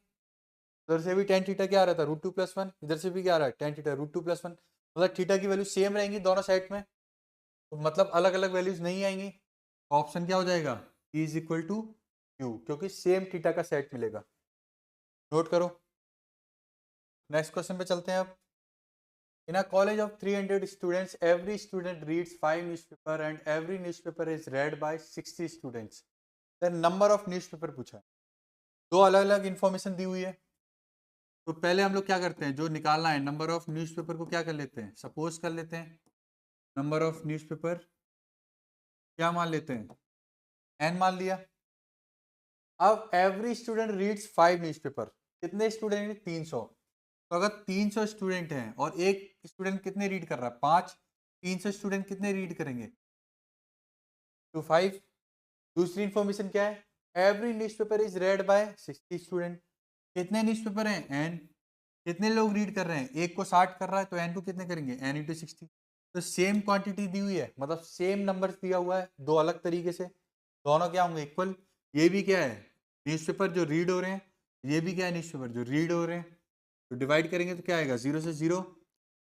इधर से भी टेन थीटा क्या आ रहा था, √2 + 1, इधर से भी क्या आ रहा है, टेन थीटा √2 + 1। मतलब थीटा की वैल्यू सेम रहेंगी दोनों साइड में, तो मतलब अलग अलग वैल्यूज नहीं आएंगी। ऑप्शन क्या हो जाएगा, E = Q, क्योंकि सेम थीटा का सेट मिलेगा। नोट करो, नेक्स्ट क्वेश्चन पे चलते हैं अब। In a college of 300 students, every student reads 5 newspaper and every newspaper is read by 60 students. The number of newspaper पूछा है, दो अलग अलग इंफॉर्मेशन दी हुई है। तो पहले हम लोग क्या करते हैं, जो निकालना है नंबर ऑफ न्यूज़पेपर को क्या कर लेते हैं, सपोज कर लेते हैं नंबर ऑफ न्यूज़पेपर क्या मान लेते हैं, n मान लिया। अब एवरी स्टूडेंट रीड्स 5 न्यूज़पेपर, कितने स्टूडेंट हैं, 300। तो अगर 300 स्टूडेंट हैं और एक स्टूडेंट कितने रीड कर रहा है, 5, 300 स्टूडेंट कितने रीड करेंगे, 5। दूसरी इंफॉर्मेशन क्या है, every newspaper is read by 60 student, कितने न्यूज़पेपर हैं, n, कितने लोग रीड कर रहे हैं, एक को 60 कर रहा है, तो n को कितने करेंगे, n × 60। तो सेम क्वांटिटी दी हुई है, मतलब सेम नंबर दिया हुआ है, दो अलग तरीके से, दोनों क्या होंगे, इक्वल। ये भी क्या है, न्यूज़पेपर जो रीड हो रहे हैं, ये भी क्या है, न्यूज़पेपर जो रीड हो रहे हैं। तो डिवाइड करेंगे तो क्या आएगा, 0 से 0,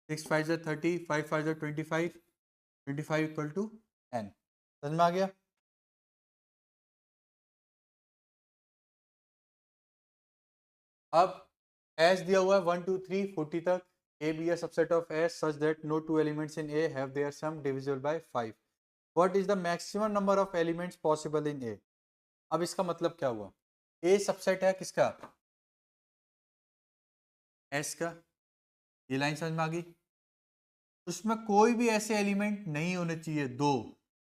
6 × 5 = 30, 5 × 5 = 25, 25 = n। समझ में आ गया। अब एस दिया हुआ है 1 2 3 40 तक, A B a subset of S such that no two elements in A have their sum divisible by 5. What is the maximum number of elements possible in A? अब इसका मतलब क्या हुआ, A सबसेट है किसका, S का, ये line समझ में आ गई। उसमें कोई भी ऐसे एलिमेंट नहीं होने चाहिए दो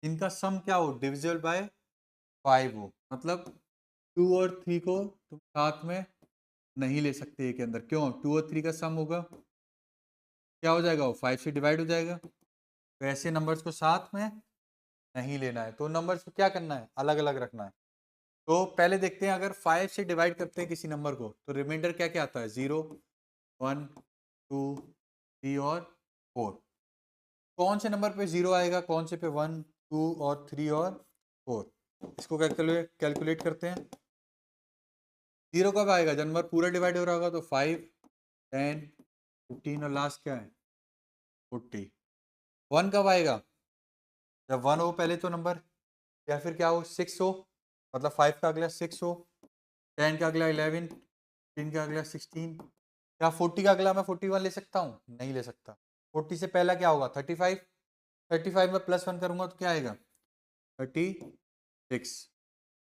जिनका सम क्या हो, डिविजिबल बाय 5 हो। मतलब 2 और 3 को तुम साथ में नहीं ले सकते ए के अंदर, क्यों, 2 और 3 का सम होगा, क्या हो जाएगा, वो 5 से डिवाइड हो जाएगा। तो ऐसे नंबर्स को साथ में नहीं लेना है, तो नंबर्स को क्या करना है, अलग अलग रखना है। तो पहले देखते हैं, अगर 5 से डिवाइड करते हैं किसी नंबर को, तो रिमाइंडर क्या क्या आता है, 0 1 2 3 और 4। कौन से नंबर पे 0 आएगा, कौन से पे 1 2 और 3 और 4, इसको कैलकुलेट करते हैं। 0 कब आएगा, जब नंबर पूरा डिवाइड हो रहा होगा, तो 5 10 15 और लास्ट क्या है, 40। 1 कब आएगा, जब 1 हो पहले तो नंबर, या फिर क्या हो, 6 हो, मतलब 5 का अगला 6 हो, 10 का अगला 11, 15 का अगला 16। क्या 40 का अगला मैं 41 ले सकता हूँ, नहीं ले सकता। 40 से पहला क्या होगा, 35, 35 में +1 करूंगा तो क्या आएगा, 36।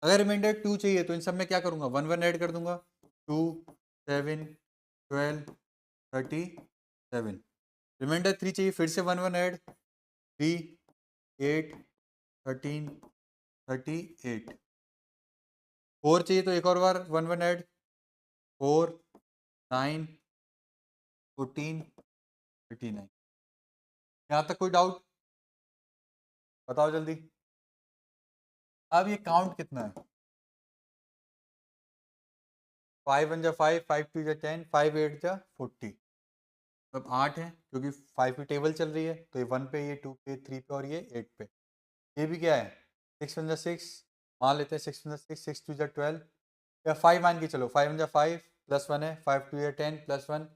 अगर रिमाइंडर 2 चाहिए तो इन सब में क्या करूंगा, 1 1 ऐड कर दूंगा, 2 7 12 37। रिमाइंडर 3 चाहिए, फिर से 1 1 ऐड, 3 8 13 38। 4 चाहिए तो एक और बार 1 1 ऐड, 4 9 14 39। यहाँ तक कोई डाउट, बताओ जल्दी। अब ये काउंट कितना है, 5 1 जा 5, 5 2 जा 10, 5 8 जा 40। अब 8 है क्योंकि 5 की टेबल चल रही है, तो ये 1 पे, ये 2 पे, 3 पे और ये 8 पे। ये भी क्या है 6 1 जा 6, मान लेते हैं 6 1 जा 6, 6 2 जा 12 या 5 मान के चलो, 5 1 जा 5 प्लस 1 है, 5 2 जा 10 प्लस 1,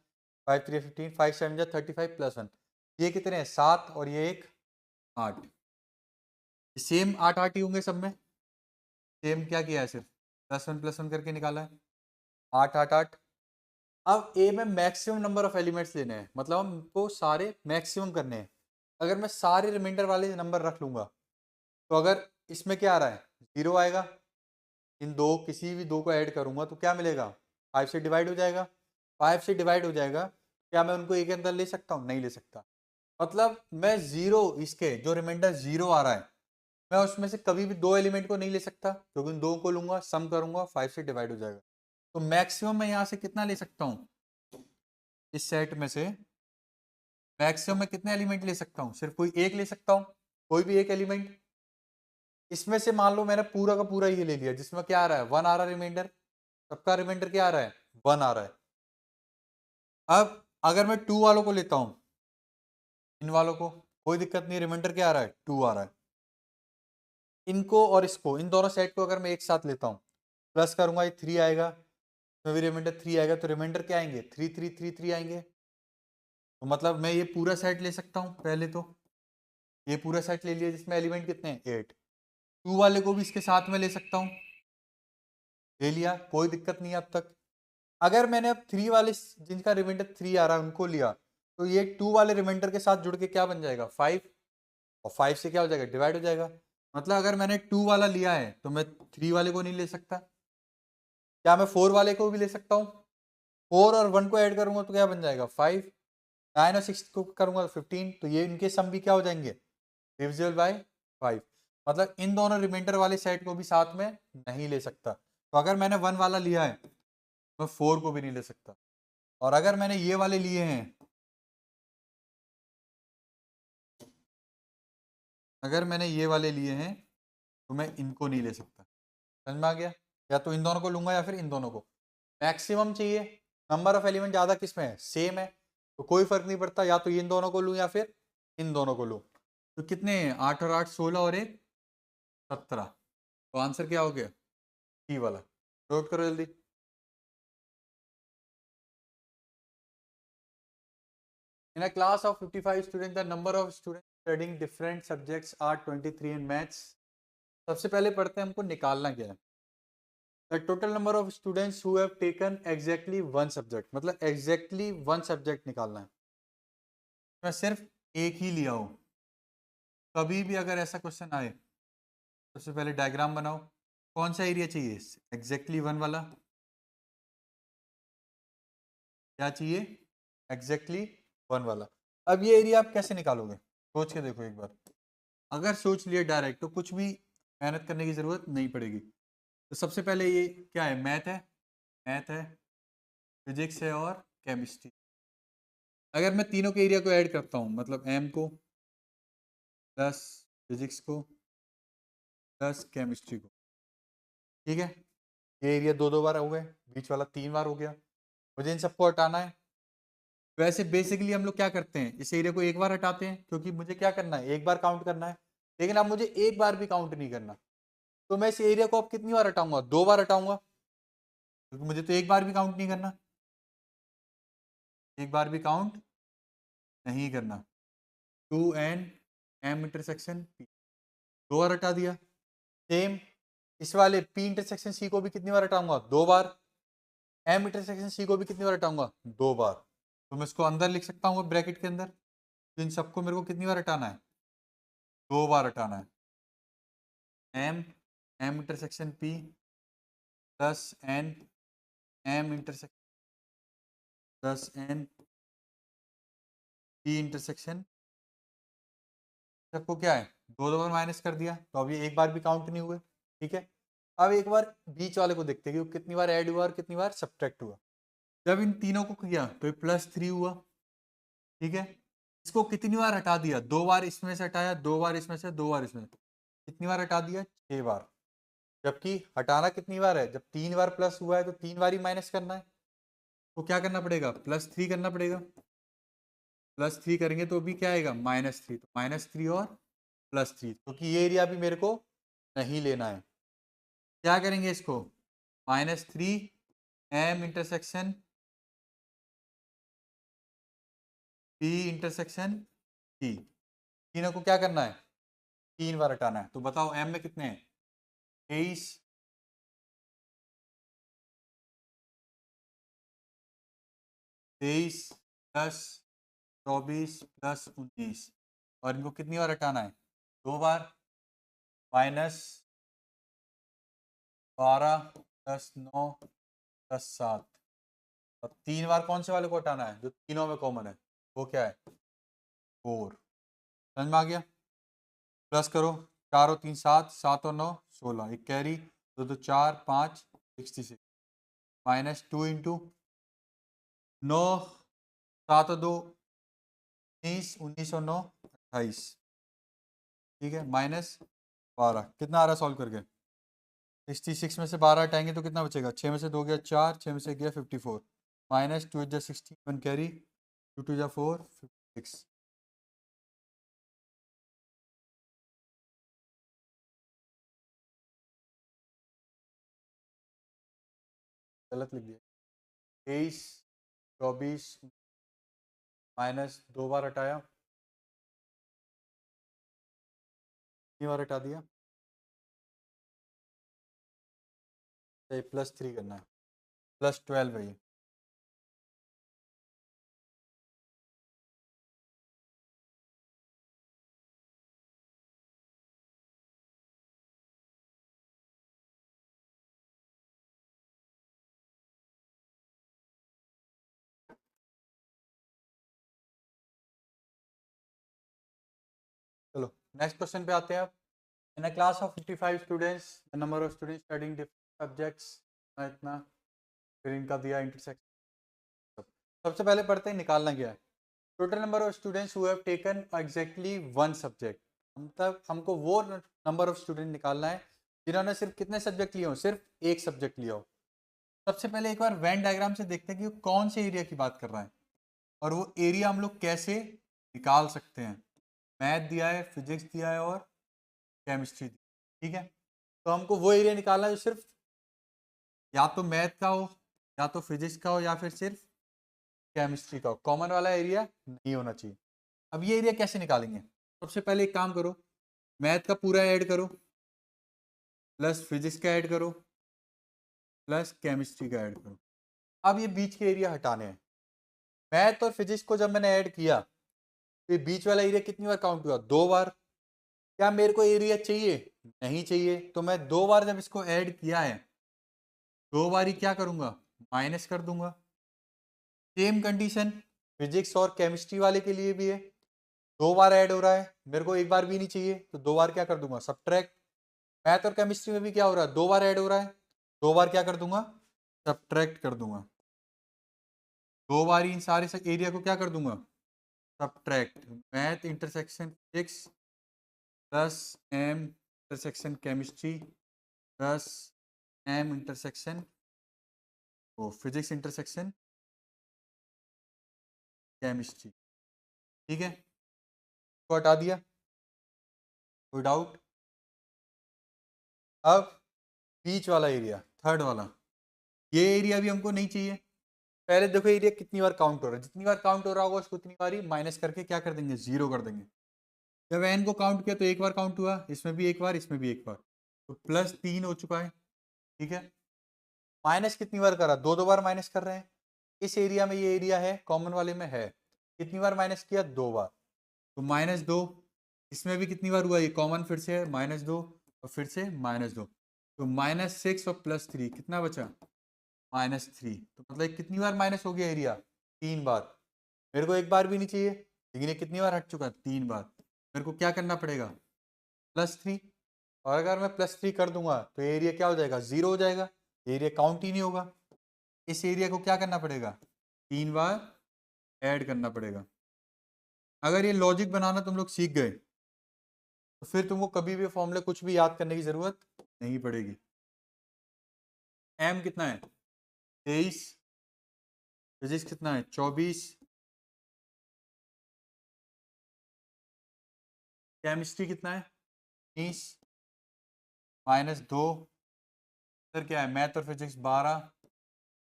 5 3 15, 5 7 जा 35 प्लस 1। ये कितने हैं 7 और ये एक 8। सेम 8 8 ही होंगे सब में। सेम क्या किया है, सिर्फ प्लस वन करके निकाला है। 8 8 8। अब ए में मैक्सिमम नंबर ऑफ एलिमेंट्स लेने हैं, मतलब हमको सारे मैक्सिमम करने हैं। अगर मैं सारे रिमाइंडर वाले नंबर रख लूंगा तो अगर इसमें क्या आ रहा है 0 आएगा, इन दो किसी भी दो को ऐड करूंगा तो क्या मिलेगा 5 से डिवाइड हो जाएगा। 5 से डिवाइड हो जाएगा, क्या मैं उनको एक के अंदर ले सकता हूँ, नहीं ले सकता। मतलब मैं जीरो, इसके जो रिमाइंडर 0 आ रहा है मैं उसमें से कभी भी दो एलिमेंट को नहीं ले सकता, क्योंकि उन दो को लूंगा सम करूंगा 5 से डिवाइड हो जाएगा। तो मैक्सिमम मैं यहाँ से कितना ले सकता हूँ, इस सेट में से मैक्सिमम में कितने एलिमेंट ले सकता हूँ, सिर्फ कोई एक ले सकता हूँ, कोई भी एक एलिमेंट। इसमें से मान लो मैंने पूरा का पूरा ये ले लिया, जिसमें क्या आ रहा है 1 आ रहा है रिमाइंडर, सबका रिमाइंडर क्या आ रहा है 1 आ रहा है। अब अगर मैं 2 वालों को लेता हूँ, इन वालों को कोई दिक्कत नहीं, रिमाइंडर क्या आ रहा है 2 आ रहा है। इनको और इसको, इन दोनों सेट को अगर मैं एक साथ लेता हूँ, प्लस करूंगा ये 3 आएगा, तो भी रिमाइंडर 3 आएगा, तो रिमाइंडर क्या आएंगे 3 3 3 3 आएंगे। तो मतलब मैं ये पूरा सेट ले सकता हूँ, पहले तो ये पूरा सेट ले लिया जिसमें एलिमेंट कितने हैं 8। 2 वाले को भी इसके साथ में ले सकता हूँ, ले लिया, कोई दिक्कत नहीं है अब तक। अगर मैंने अब 3 वाले जिनका रिमाइंडर 3 आ रहा है उनको लिया, तो ये 2 वाले रिमाइंडर के साथ जुड़ के क्या बन जाएगा 5, और 5 से क्या हो जाएगा डिवाइड हो जाएगा। मतलब अगर मैंने 2 वाला लिया है तो मैं 3 वाले को नहीं ले सकता। क्या मैं 4 वाले को भी ले सकता हूँ, 4 और 1 को ऐड करूंगा तो क्या बन जाएगा 5, 9 और 6 को करूंगा तो 15, तो ये इनके सम भी क्या हो जाएंगे डिविजिबल बाय 5। मतलब इन दोनों रिमाइंडर वाले सेट को भी साथ में नहीं ले सकता। तो अगर मैंने 1 वाला लिया है तो 4 को भी नहीं ले सकता, और अगर मैंने ये वाले लिए हैं, अगर मैंने ये वाले लिए हैं तो मैं इनको नहीं ले सकता। समझ में आ गया, या तो इन दोनों को लूंगा या फिर इन दोनों को। मैक्सिमम चाहिए, नंबर ऑफ एलिमेंट ज़्यादा किस में है सेम है, तो कोई फर्क नहीं पड़ता, या तो इन दोनों को लूँ या फिर इन दोनों को लूँ। तो कितने 8 और 8 16 और एक 17, तो आंसर क्या हो गया सी वाला। नोट करो जल्दी। In a class of 55 students, the number of students studying different subjects are 23 in maths. सबसे पहले पढ़ते हैं हमको निकालना क्या है। The total number of students who have taken exactly one subject, मतलब exactly one subject निकालना है। मैं सिर्फ एक ही लिया हूँ, कभी भी अगर ऐसा क्वेश्चन आए सबसे पहले डायग्राम बनाओ। कौन सा एरिया चाहिए exactly वन वाला, क्या चाहिए exactly वन वाला। अब ये एरिया आप कैसे निकालोगे सोच के देखो एक बार। अगर सोच लिया डायरेक्ट तो कुछ भी मेहनत करने की जरूरत नहीं पड़ेगी। तो सबसे पहले ये क्या है मैथ है, फिजिक्स है और केमिस्ट्री। अगर मैं तीनों के एरिया को ऐड करता हूँ, मतलब एम को प्लस फिजिक्स को प्लस केमिस्ट्री को, ठीक है, ये एरिया दो दो बार हो गए, बीच वाला 3 बार हो गया, मुझे इन सबको हटाना है। वैसे बेसिकली हम लोग क्या करते हैं, इस एरिया को एक बार हटाते हैं क्योंकि मुझे क्या करना है एक बार काउंट करना है, लेकिन अब मुझे एक बार भी काउंट नहीं करना। तो मैं इस एरिया को अब कितनी बार हटाऊंगा 2 बार हटाऊंगा, क्योंकि मुझे तो एक बार भी काउंट नहीं करना, एक बार भी काउंट नहीं करना। 2 एंड एम इंटरसेक्शन पी, 2 बार हटा दिया। सेम इस वाले पी इंटरसेक्शन सी को भी कितनी बार हटाऊंगा 2 बार, एम इंटरसेक्शन सी को भी कितनी बार हटाऊंगा 2 बार। तो मैं इसको अंदर लिख सकता हूँ ब्रैकेट के अंदर। तो इन सबको मेरे को कितनी बार हटाना है 2 बार हटाना है। M M intersection P plus N M intersection plus N P intersection, सबको क्या है 2 बार माइनस कर दिया, तो अब ये एक बार भी काउंट नहीं हुए, ठीक है। अब एक बार बीच वाले को देखते हैं कि वो कितनी बार ऐड हुआ और कितनी बार सब्ट्रैक्ट हुआ। जब इन तीनों को किया तो ये +3 हुआ, ठीक है। इसको कितनी बार हटा दिया 2 बार इसमें से हटाया, 2 बार इसमें से, 2 बार इसमें से, कितनी बार हटा दिया 6 बार। जबकि हटाना कितनी बार है, जब 3 बार प्लस हुआ है तो 3 बार ही माइनस करना है, तो क्या करना पड़ेगा, +3 करना पड़ेगा। +3 करेंगे तो भी क्या आएगा, -3, तो -3 और +3, क्योंकि ये एरिया भी मेरे को नहीं लेना है। क्या करेंगे इसको, -3 M intersection P intersection T, तीनों को क्या करना है, 3 बार हटाना है। तो बताओ M में कितने हैं, 23, 23 + 24 + 19, और इनको कितनी बार हटाना है, 2 बार, -12 + 9 + 7, और 3 बार कौन से वाले को हटाना है, जो तीनों में कॉमन है, वो क्या है, 4। समझ में आ गया, प्लस करो, 4 और 3 7, 7 और 9 16, एक कैरी, 2 2 4 5 66, -2 इंटू 9, 7 और 2 19, 19 और 9 28, ठीक है, -12, कितना आ रहा सॉल्व करके, 66 में से 12 हटाएंगे तो कितना बचेगा, 6 में से 2 गया 4, 6 में से गया 54, -2 × 16 1 कैरी, 2 2 4 56, गलत लिख दिया, 23 24 -2 बार हटाया, कितनी बार हटा दिया, +3 करना है, +12 है ये। चलो नेक्स्ट क्वेश्चन पे आते हैं आप। In a class of 55 students, the number of students studying different subjects, इतना, फिर इनका दिया इंटरसेक्शन। सबसे पहले पढ़ते हैं निकालना क्या है। Total number of students who have taken exactly one subject, मतलब हमको वो नंबर ऑफ स्टूडेंट निकालना है जिन्होंने सिर्फ कितने सब्जेक्ट लिए हो, सिर्फ एक सब्जेक्ट लिया हो। सबसे पहले एक बार वेन डायग्राम से देखते हैं कि वो कौन से एरिया की बात कर रहा है, और वो एरिया हम लोग कैसे निकाल सकते हैं। मैथ दिया है, फिजिक्स दिया है और केमिस्ट्री दी, ठीक है। तो हमको वो एरिया निकालना है जो सिर्फ या तो मैथ का हो, या तो फिजिक्स का हो, या फिर सिर्फ केमिस्ट्री का हो, कॉमन वाला एरिया नहीं होना चाहिए। अब ये एरिया कैसे निकालेंगे, सबसे पहले एक काम करो, मैथ का पूरा ऐड करो, प्लस फिजिक्स का ऐड करो, प्लस केमिस्ट्री का ऐड करो। अब ये बीच के एरिया हटाने हैं। मैथ और फिजिक्स को जब मैंने ऐड किया तो ये बीच वाला एरिया कितनी बार काउंट हुआ, 2 बार। क्या मेरे को एरिया चाहिए, नहीं चाहिए, तो मैं 2 बार जब इसको ऐड किया है, 2 बार ही क्या करूंगा, माइनस कर दूंगा। सेम कंडीशन फिजिक्स और केमिस्ट्री वाले के लिए भी है, 2 बार ऐड हो रहा है, मेरे को एक बार भी नहीं चाहिए, तो 2 बार क्या कर दूंगा, सब्ट्रैक्ट। मैथ और केमिस्ट्री में भी क्या हो रहा है, 2 बार ऐड हो रहा है, 2 बार क्या कर दूंगा, सब्ट्रैक्ट कर दूंगा। 2 बार ही इन सारे एरिया को क्या कर दूंगा, subtract. Math intersection physics plus M intersection chemistry plus M intersection वो फिजिक्स इंटरसेक्शन केमिस्ट्री, ठीक है, को हटा दिया, कोई डाउट। अब बीच वाला एरिया, थर्ड वाला, ये एरिया भी हमको नहीं चाहिए। पहले देखो एरिया कितनी बार काउंट हो रहा है, जितनी बार काउंट हो रहा होगा उसको उतनी बार ही माइनस करके क्या कर देंगे, 0 कर देंगे। जब एन को काउंट किया तो एक बार काउंट हुआ, इसमें भी एक बार, इसमें भी एक बार, तो +3 हो चुका है, ठीक है। माइनस कितनी बार करा, 2 बार माइनस कर रहे हैं। इस एरिया में ये एरिया है, कॉमन वाले में है, कितनी बार माइनस किया, 2 बार, तो -2। इसमें भी कितनी बार हुआ, ये कॉमन फिर से है, -2 और फिर से -2, तो -6 और +3 कितना बचा, -3। तो मतलब कितनी बार माइनस हो गया एरिया, 3 बार। मेरे को एक बार भी नहीं चाहिए, लेकिन ये कितनी बार हट चुका, 3 बार। मेरे को क्या करना पड़ेगा, +3, और अगर मैं +3 कर दूंगा तो एरिया क्या हो जाएगा, 0 हो जाएगा, एरिया काउंट ही नहीं होगा। इस एरिया को क्या करना पड़ेगा, 3 बार ऐड करना पड़ेगा। अगर ये लॉजिक बनाना तुम लोग सीख गए तो फिर तुमको कभी भी फॉर्मूले कुछ भी याद करने की जरूरत नहीं पड़ेगी। एम कितना है 23, फिजिक्स कितना है 24, केमिस्ट्री कितना है 19 -2, फिर क्या है मैथ और फिजिक्स 12,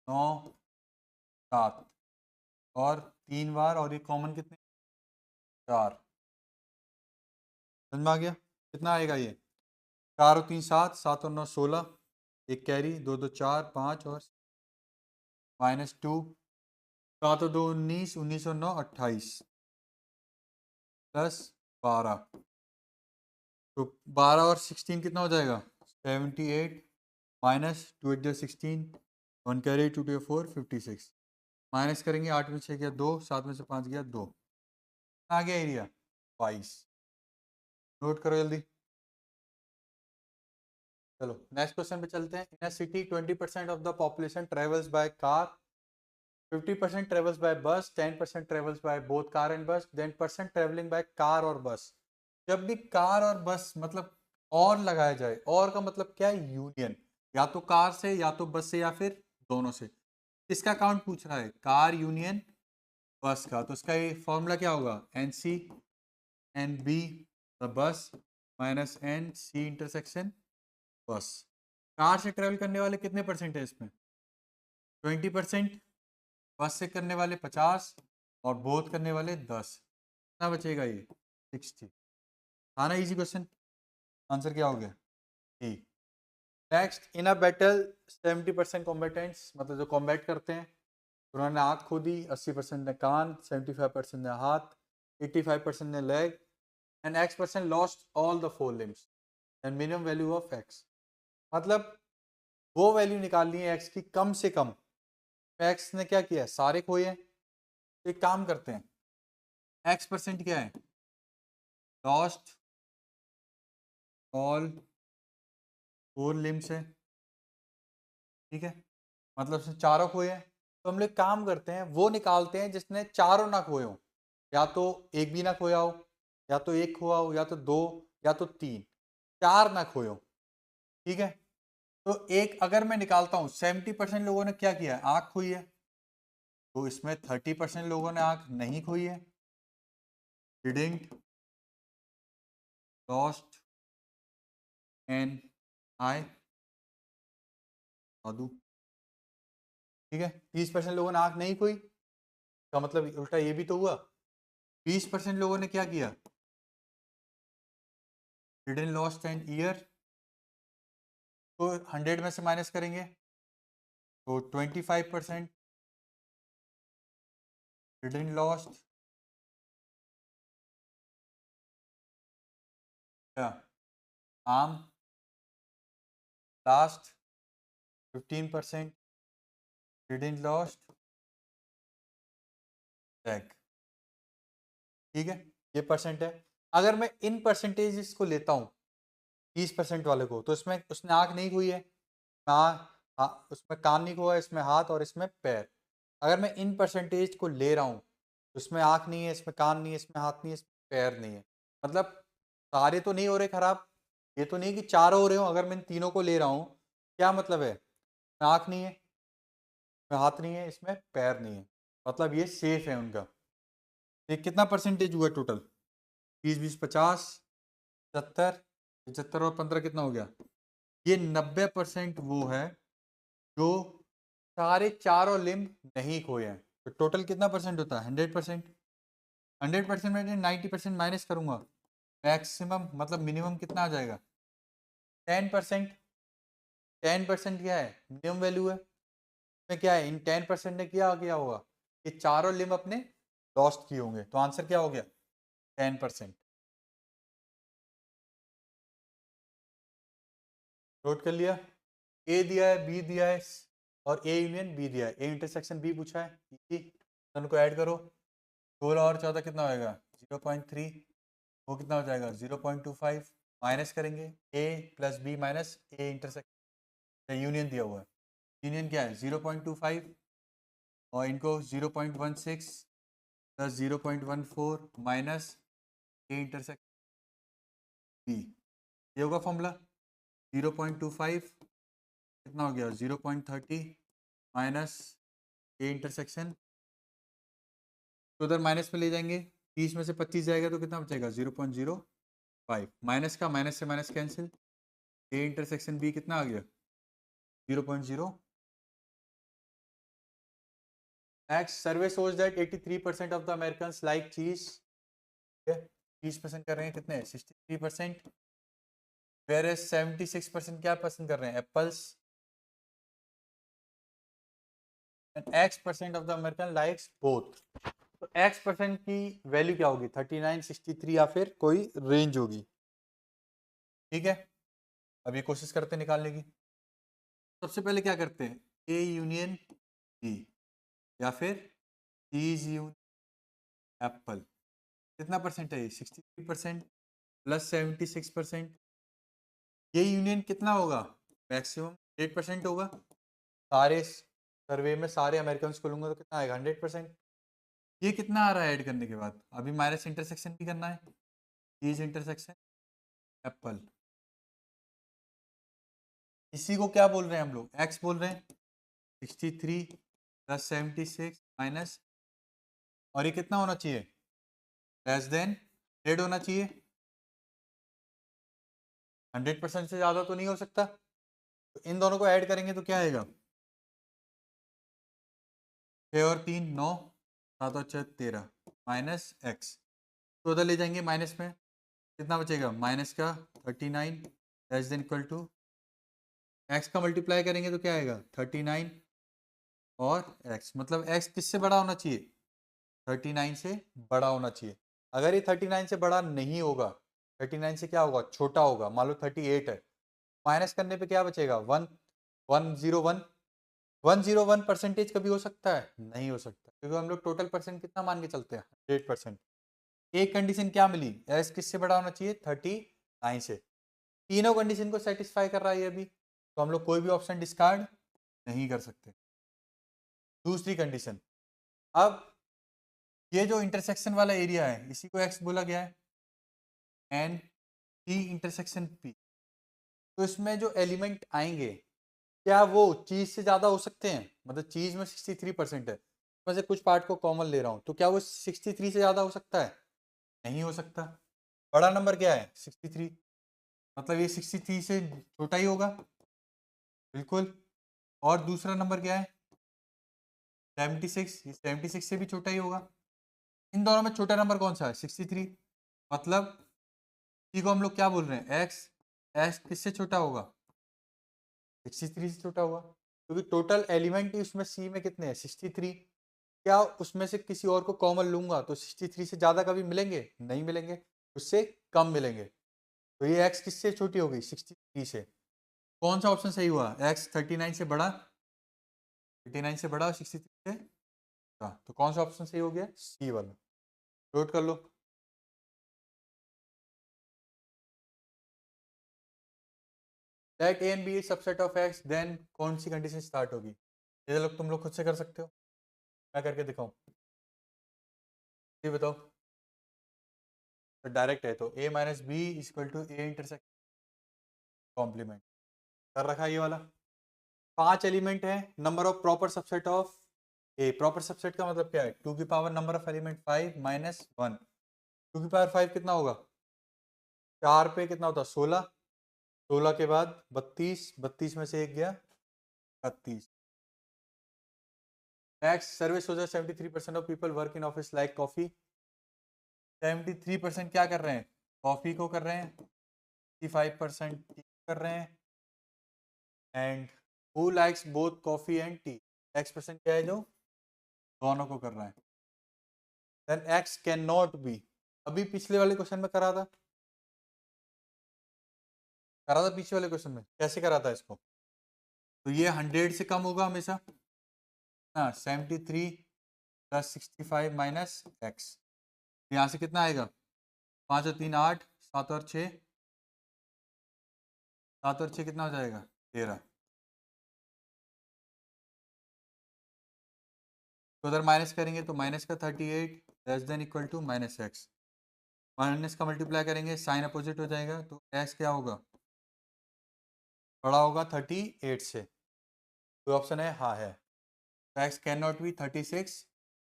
9, 7 और 3 बार, और ये कॉमन कितने 4। समझ में आ गया कितना आएगा ये 4 और 3 7, 7 और 9 16, एक कैरी 2 2 4 5 और -2, 7 और 2 19, 19 और 9 28 प्लस 12, तो 12 और 16 कितना हो जाएगा 78 -2 8 16, 1 कैरी 2 2 4 56, माइनस करेंगे 8 में 6 गया 2, 7 में से 5 गया 2, आ गया एरिया 22। नोट करो जल्दी। चलो नेक्स्ट क्वेश्चन पे चलते हैं। In a city 20% of the population travels by car, 50% travels by bus, 10% travels by both car and bus, 10% travelling by car और बस। जब भी कार और बस मतलब और लगाया जाए, और का मतलब क्या है यूनियन, या तो कार से या तो बस से या फिर दोनों से। इसका काउंट पूछ रहा है कार यूनियन बस का, तो इसका ये फॉर्मूला क्या होगा N C N B the bus minus N C intersection bus. Car से ट्रेवल करने वाले कितने परसेंट है इसमें 20%, बस से करने वाले 50 और बोथ करने वाले 10, कितना बचेगा ये 60। था ना इजी क्वेश्चन, आंसर क्या हो गया ए। नेक्स्ट इन अ बैटल 70% कॉम्बेटेंट्स मतलब जो कॉम्बैट करते हैं उन्होंने आँख खो दी, 80% ने कान, 75% ने हाथ, 85% ने leg and X% lost all the 4 limbs and minimum value of X। मतलब वो वैल्यू निकालनी है X की कम से कम। X ने क्या किया है सारे खोए हैं, एक काम करते हैं X% क्या है लॉस्ट ऑल 4 लिम्स है, ठीक है, मतलब उसने चारों खोए हैं। तो हम लोग काम करते हैं वो निकालते हैं जिसने चारों ना खोए हो, या तो एक भी ना खोया हो, या तो एक खोया हो, या तो 2, या तो 3, 4 ना खोए हो, ठीक है। तो एक अगर मैं निकालता हूं 70% लोगों ने क्या किया है आंख खोई है, तो इसमें 30% लोगों ने आंख नहीं खोई है, डिडंट लॉस्ट एन आई साधु, ठीक है। 30% लोगों ने आंख नहीं खोई, का मतलब उल्टा ये भी तो हुआ 20% लोगों ने क्या किया डिडंट लॉस्ट एन ईयर, तो 100 में से माइनस करेंगे तो 25% डिडंट लॉस्ट क्या arm, last 15% didn't lost leg, ठीक है। ये परसेंट है। अगर मैं इन परसेंटेज को लेता हूँ 30% वाले को, तो इसमें उसने आंख नहीं खोई है, उसमें कान नहीं खोआ, इसमें हाथ और इसमें पैर। अगर मैं इन परसेंटेज को ले रहा हूँ तो इसमें आंख नहीं है, इसमें कान नहीं है, इसमें हाथ नहीं है, इसमें पैर नहीं है, मतलब सारे तो नहीं हो रहे खराब, ये तो नहीं कि चारों हो रहे हो। अगर मैं इन तीनों को ले रहा हूँ क्या मतलब है इसमें आंख नहीं है, इसमें हाथ नहीं है, इसमें पैर नहीं है, मतलब ये सेफ है उनका। ये कितना परसेंटेज हुआ टोटल 20 20 50 70, 75 और 15 कितना हो गया, ये 90% वो है जो सारे चारों लिम्ब नहीं खोए हैं। तो टोटल कितना परसेंट होता है 100%। 100% में 90% माइनस करूंगा, मैक्सिमम मतलब मिनिमम कितना आ जाएगा 10%। 10% क्या है मिनिमम वैल्यू है, इसमें क्या है इन 10% ने क्या किया होगा ये चारों लिम्ब अपने लॉस्ट किए होंगे, तो आंसर क्या हो गया 10%। नोट कर लिया, ए दिया है बी दिया है और ए यूनियन बी दिया है, ए इंटरसेक्शन बी पूछा है, दोनों को ऐड करो 16 और 14 कितना होएगा 0.3, वो कितना हो जाएगा 0.25, माइनस करेंगे A plus B minus A intersection union दिया हुआ है, यूनियन क्या है 0.25 और इनको 0.16 plus 0.14 minus A intersection B, ये होगा फॉर्मूला 0.25 कितना हो गया 0.30 माइनस ए इंटरसेक्शन, तो उधर माइनस में ले जाएंगे, 30 में से 25 जाएगा तो कितना बचेगा 0.05, माइनस का माइनस से minus cancel, A intersection B कितना आ गया 0.0। Next, survey shows that 83% of the Americans like cheese, 30% कर रहे हैं, कितने 63%, वेयर एज 76% क्या पसंद कर रहे हैं apples, and X% of the American likes both. तो X% की वैल्यू क्या होगी 39, 63 या फिर कोई रेंज होगी, ठीक है। अब ये कोशिश करते हैं निकालने की। सबसे पहले क्या करते हैं, ए यूनियन बी या फिर चीज यूनियन एप्पल, कितना परसेंट है ये 63% प्लस 76%, ये यूनियन कितना होगा मैक्सिमम 100% होगा, सारे सर्वे में सारे अमेरिकन को लूंगा तो कितना आएगा 100%। ये कितना आ रहा है ऐड करने के बाद, अभी माइनस इंटरसेक्शन भी करना है, चीज इंटरसेक्शन एप्पल, इसी को क्या बोल रहे हैं हम लोग एक्स बोल रहे हैं, 63 प्लस 76 माइनस, और ये कितना होना चाहिए लेस देन 100 होना चाहिए, 100% से ज्यादा तो नहीं हो सकता, तो इन दोनों को ऐड करेंगे तो क्या आएगा 6 और 3 9, 7 और 6 13 माइनस एक्स, तो उधर ले जाएंगे माइनस में, कितना बचेगा माइनस का 39 less than equal to, X का मल्टीप्लाई करेंगे तो क्या आएगा 39 और एक्स, मतलब एक्स किससे बड़ा होना चाहिए 39 से बड़ा होना चाहिए। अगर ये 39 से बड़ा नहीं होगा, 39 से क्या होगा छोटा होगा, मान लो 38 है, माइनस करने पे क्या बचेगा 101, 101% कभी हो सकता है नहीं हो सकता, क्योंकि हम लोग टोटल परसेंट कितना मान के चलते हैं 100%। एक कंडीशन क्या मिली, एस किससे बड़ा होना चाहिए 39 से, तीनों कंडीशन को सेटिस्फाई कर रहा है ये अभी, तो हम लोग कोई भी ऑप्शन डिस्कार्ड नहीं कर सकते। दूसरी कंडीशन, अब ये जो इंटरसेक्शन वाला एरिया है इसी को एक्स बोला गया है, एन पी इंटरसेक्शन पी, तो इसमें जो एलिमेंट आएंगे क्या वो चीज से ज्यादा हो सकते हैं, मतलब चीज में 63% है, उसमें से कुछ पार्ट को कॉमन ले रहा हूं, तो क्या वो 63 से ज्यादा हो सकता है नहीं हो सकता, बड़ा नंबर क्या है 63, मतलब ये 63 से छोटा ही होगा बिल्कुल, और दूसरा नंबर क्या है 76, ये 76 से भी छोटा ही होगा, इन दोनों में छोटा नंबर कौन सा है 63, मतलब इसी को हम लोग क्या बोल रहे हैं एक्स, एक्स किससे छोटा होगा 63 से छोटा होगा, क्योंकि टोटल एलिमेंट ही उसमें सी में कितने हैं 63, क्या उसमें से किसी और को कॉमन लूंगा तो 63 से ज्यादा कभी मिलेंगे नहीं मिलेंगे, उससे कम मिलेंगे, तो ये एक्स किससे छोटी होगी 63 से, कौन सा ऑप्शन सही हुआ एक्स 39 से बड़ा, 39 से बड़ा और 63 से, हाँ तो कौन सा ऑप्शन सही हो गया सी वाला, नोट कर लो। Let A and B is subset of X, then कौन सी कंडीशन स्टार्ट होगी, ये लोग तुम लोग खुद से कर सकते हो, मैं करके दिखाऊं, ये बताओ, तो डायरेक्ट है, तो A minus B equal to A intersect complement, कर रखा है ये वाला, 5 एलिमेंट है, number of proper subset of A, proper subset का मतलब क्या है 2 की power number of element 5 minus 1, 2 की पावर 5 कितना होगा 4 पे कितना होता है 16, 16 के बाद 32, 32 में से एक गया 31। Next, survey shows that 73% of people work in office like coffee, 73% क्या कर रहे हैं कॉफी को कर रहे हैं, 55% टी कर रहे हैं, and who likes both coffee and tea, X% क्या है जो दोनों को कर रहा है, then X can not be, अभी पिछले वाले क्वेश्चन में करा था पिछले वाले क्वेश्चन में कैसे करा था इसको, तो ये 100 से कम होगा हमेशा, हाँ 73 प्लस 65 माइनस एक्स, यहाँ से कितना आएगा 5 और 3 8, 7 और 6, 7 और 6 कितना हो जाएगा 13, तो उधर माइनस करेंगे तो माइनस का 38 less than equal to minus X, minus का मल्टीप्लाई करेंगे साइन अपोजिट हो जाएगा, तो एक्स क्या होगा बड़ा होगा 38 से, कोई ऑप्शन है? हाँ है। तो एक्स कैन नॉट बी 36,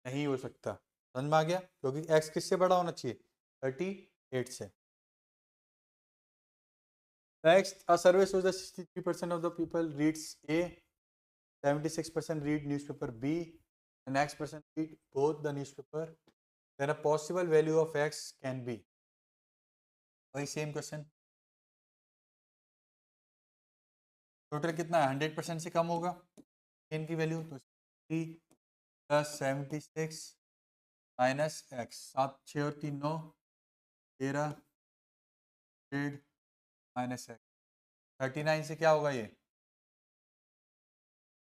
नहीं हो सकता। समझ में आ गया? क्योंकि एक्स किससे बड़ा होना चाहिए? 38 से। Next, a survey shows that 63% of the people reads A, 76% read newspaper B, and X% read both the newspaper. Then a possible value of X can be. वही सेम क्वेश्चन। टोटल कितना है? 100% से कम होगा इनकी वैल्यू, तो 3 plus 76 minus x, 7 6 और 3 9, 13 100 minus x, 39 से क्या होगा? ये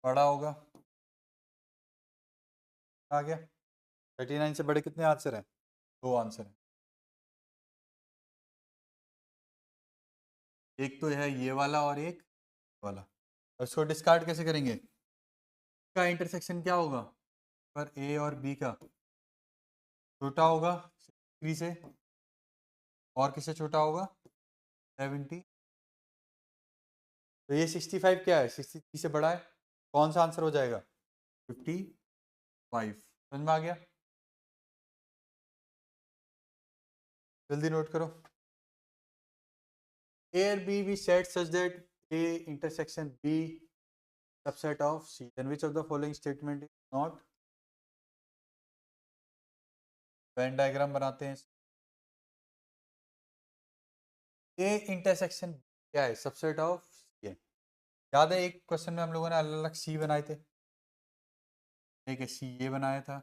बड़ा होगा। आ गया? 39 से बड़े कितने आंसर हैं? 2 आंसर हैं। एक तो है ये वाला और एक वाला। उसको डिस्कार्ड कैसे करेंगे? का इंटरसेक्शन क्या होगा? पर ए और बी का छोटा होगा 3 से, और किससे छोटा होगा? 70। तो ये 65 क्या है? 63 से बड़ा है। कौन सा आंसर हो जाएगा? 55। समझ में आ गया? जल्दी नोट करो। A और B we said such that A intersection B subset of C. Then which of the following statement is not? Venn diagram बनाते हैं। A इंटरसेक्शन क्या है? सबसेट ऑफ C है। याद है एक क्वेश्चन में हम लोगों ने अलग अलग C बनाए थे। ठीक है, C ये बनाया था।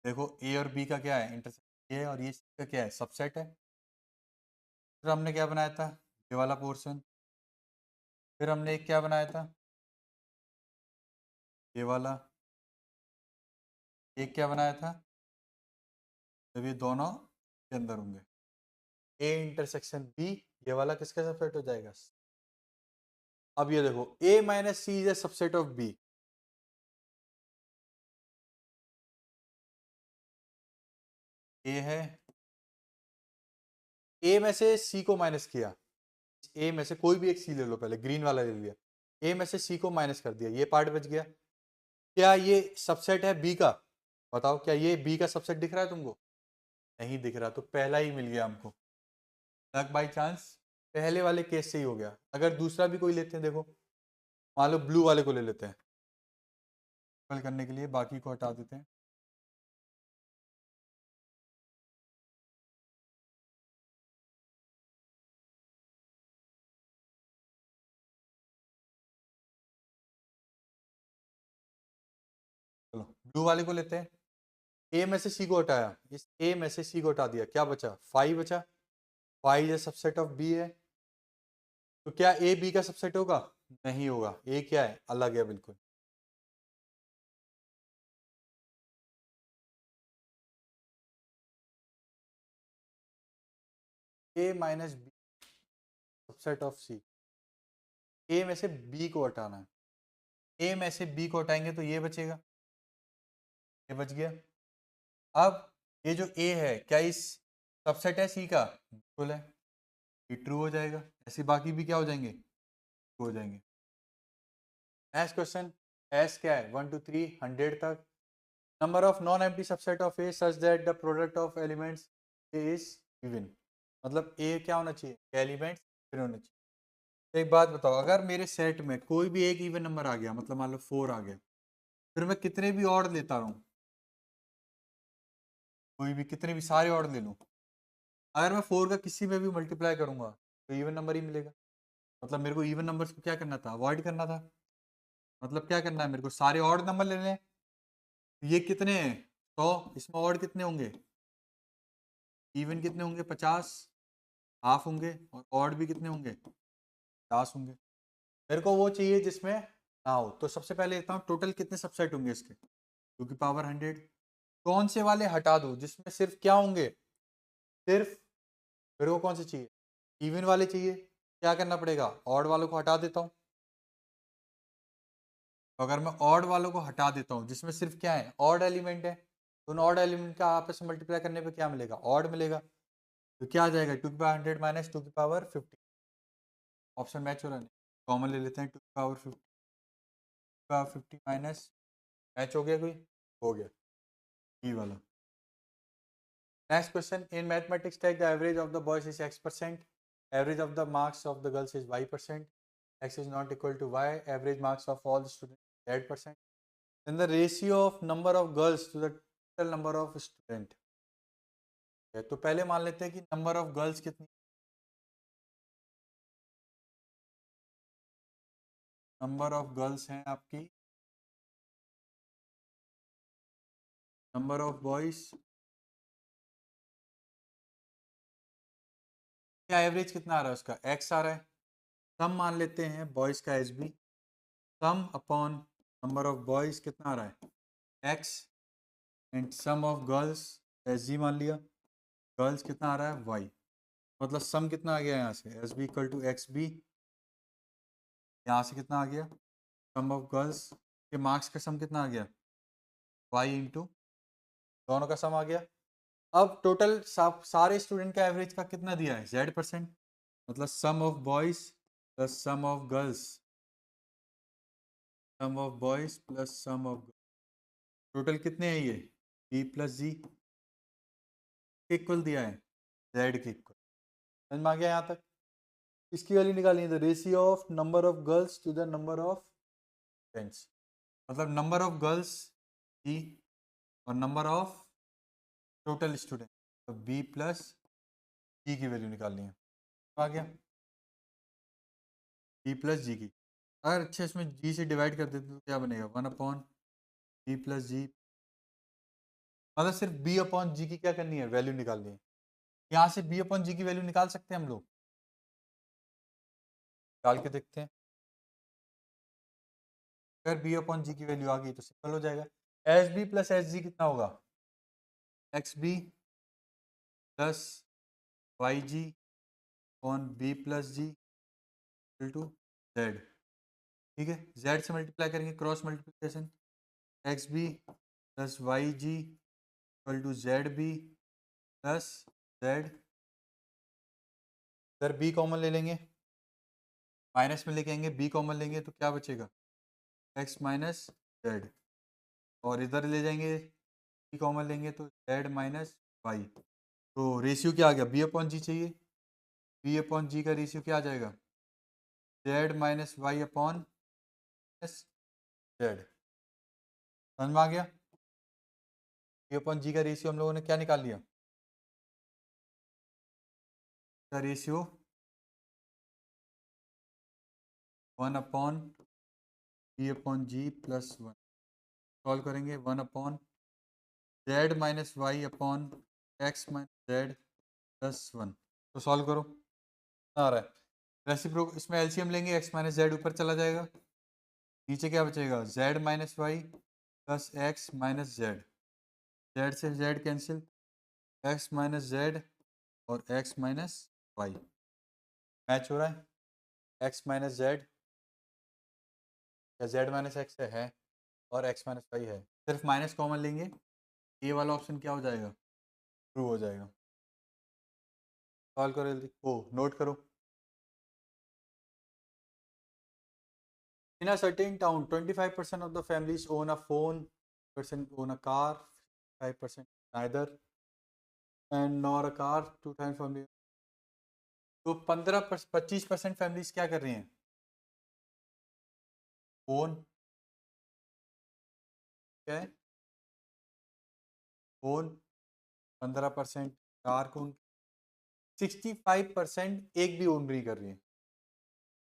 देखो A और B का क्या है? इंटरसेक्शन ये है, और ये C का क्या है? सबसेट है। फिर हमने क्या बनाया था? ये वाला पोर्शन। फिर हमने एक क्या बनाया था? ये वाला। एक क्या बनाया था? जब ये दोनों के अंदर होंगे। A इंटरसेक्शन B, ये वाला किसका सबसेट हो जाएगा? अब ये देखो A minus C is a subset of B। A है, A में से C को माइनस किया। A में से कोई भी एक C ले लो, पहले ग्रीन वाला ले लिया। A में से C को माइनस कर दिया, ये पार्ट बच गया। क्या ये सबसेट है B का? बताओ, क्या ये B का सबसेट दिख रहा है तुमको? नहीं दिख रहा, तो पहला ही मिल गया हमको। लक बाई चांस पहले वाले केस से ही हो गया। अगर दूसरा भी कोई लेते हैं, देखो मान लो ब्लू वाले को ले लेते हैं, हल करने के लिए बाकी को हटा देते हैं। चलो ब्लू वाले को लेते हैं। ए में से सी को हटाया, इस ए में से सी को हटा दिया, क्या बचा? 5 बचा। 5 इज सबसेट ऑफ बी है। तो क्या ए बी का सबसेट होगा? नहीं होगा। ए क्या है? अलग है बिल्कुल। ए माइनस बी सबसेट ऑफ सी। ए में से बी को हटाना है। ए में से बी को हटाएंगे तो ये बचेगा, ये बच गया। अब ये जो ए है, क्या इस सबसेट है सी का? बिल्कुल है, ये ट्रू हो जाएगा। ऐसे बाकी भी क्या हो जाएंगे? ट्रू हो जाएंगे। Next question. एस क्या है? 1 2 3 100 तक। Number of non empty subset of A such that the product of elements A is even. मतलब ए क्या होना चाहिए? एलिमेंट्स इवन होना चाहिए। तो एक बात बताओ, अगर मेरे सेट में कोई भी एक इवन नंबर आ गया, मतलब मान लो 4 आ गया, फिर मैं कितने भी ऑड लेता रहूं, कोई भी कितने भी सारे ऑड ले लूं, अगर मैं 4 का किसी में भी मल्टीप्लाई करूंगा तो इवन नंबर ही मिलेगा। मतलब मेरे को इवन नंबर्स को क्या करना था? अवॉइड करना था। मतलब क्या करना है मेरे को? सारे ऑड नंबर लेने हैं। ये कितने हैं? 100। इसमें ऑड कितने होंगे? इवन कितने होंगे? 50। हाफ होंगे। और ऑड भी कितने होंगे? 50 होंगे। मेरे को वो चाहिए जिसमें ना हो। तो सबसे पहले लेता हूँ टोटल कितने सबसेट होंगे इसके, 2 की पावर 100। कौन से वाले हटा दो जिसमें सिर्फ क्या होंगे? सिर्फ मेरे को कौन से चाहिए? इवन वाले चाहिए। क्या करना पड़ेगा? ऑड वालों को हटा देता हूँ। तो अगर मैं ऑड वालों को हटा देता हूँ, जिसमें सिर्फ क्या है? ऑड एलिमेंट है, तो उन ऑड एलिमेंट का आपस में मल्टीप्लाई करने पे क्या मिलेगा? ऑड मिलेगा। तो क्या आ जाएगा? 2 की पावर 100 माइनस 2 की पावर 50। ऑप्शन मैच हो रहा है? कॉमन ले लेते हैं, 2 की पावर 50। का 50 माइनस, मैच हो गया कोई? हो गया, ई वाला। Next question, in mathematics take the average of the boys is x%, average of the marks of the girls is y%, x is not equal to y, average marks of all the students z%, then the ratio of number of girls to the total number of student। तो पहले मान लेते हैं कि number of girls कितनी, number of girls हैं आपकी, number of boys, क्या एवरेज कितना आ रहा है उसका, x आ रहा है। सम मान लेते हैं बॉयज का h b, sum upon number of boys कितना आ रहा है x, and sum of girls s g मान लिया, गर्ल्स कितना आ रहा है y, मतलब सम कितना आ गया यहाँ से, s b equal to x b, यहाँ से कितना आ गया, सम ऑफ गर्ल्स के मार्क्स का सम कितना आ गया, y इंटू दोनों का सम आ गया। अब टोटल सारे स्टूडेंट का एवरेज का कितना दिया है, z%, मतलब sum of boys plus sum of girls, sum of boys plus sum of, total कितने हैं ये, b प्लस जी, इक्वल दिया है z के इक्वल। समझ में आ गया यहाँ तक? इसकी वैल्यू निकालनी है, the ratio of number of girls to the number of friends, मतलब नंबर ऑफ गर्ल्स जी और नंबर ऑफ टोटल स्टूडेंट, तो b प्लस जी की वैल्यू निकालनी है। आ गया b प्लस जी की, अगर अच्छे इसमें g से डिवाइड कर देते तो क्या बनेगा, 1 अपॉन b प्लस जी, मतलब सिर्फ b अपॉन जी की क्या करनी है, वैल्यू निकालनी है। यहाँ से b अपॉन जी की वैल्यू निकाल सकते हैं हम लोग, निकाल के देखते हैं। अगर b अपॉन जी की वैल्यू आ गई तो सिंपल हो जाएगा, H B plus H G कितना होगा, X B plus Y G on B plus G equal to Z. ठीक है, जेड से मल्टीप्लाई करेंगे, cross multiplication, X B plus Y G equal to Z B plus Z, इधर B common ले लेंगे, minus में लेके आएंगे, बी कॉमन लेंगे तो क्या बचेगा, एक्स माइनस जेड, और इधर ले जाएंगे बी कॉमन लेंगे तो जेड माइनस वाई, तो रेशियो क्या आ गया, बी अपॉन जी चाहिए, बी अपॉन जी का रेशियो क्या आ जाएगा, z minus y upon s z. समझ में आ गया, बी अपॉन जी का रेशियो हम लोगों ने क्या निकाल लिया, का ratio 1 upon b upon g plus 1, solve करेंगे 1 upon z minus y upon x minus z plus 1, तो सॉल्व करो, आ रहा है रेसिप्रोक, इसमें एलसीएम लेंगे, एक्स माइनस जेड ऊपर चला जाएगा, नीचे क्या बचेगा, Z minus Y plus X minus Z, Z से Z cancel, X minus Z और एक्स माइनस वाई मैच हो रहा है, एक्स माइनस जेड या जेड माइनस एक्स है और एक्स माइनस वाई है, सिर्फ माइनस कॉमन लेंगे, ये वाला ऑप्शन क्या हो जाएगा, ट्रू हो जाएगा। सॉल्व करो जल्दी, ओ नोट करो। In a certain town, 25% of the families own a phone, percent own a car, 5% neither, and nor a car, 2 times family। तो 25% फैमिलीज क्या कर रही हैं, फोन, क्या है, फोन, 15% कार को, 65% एक भी ओन नहीं कर रही है।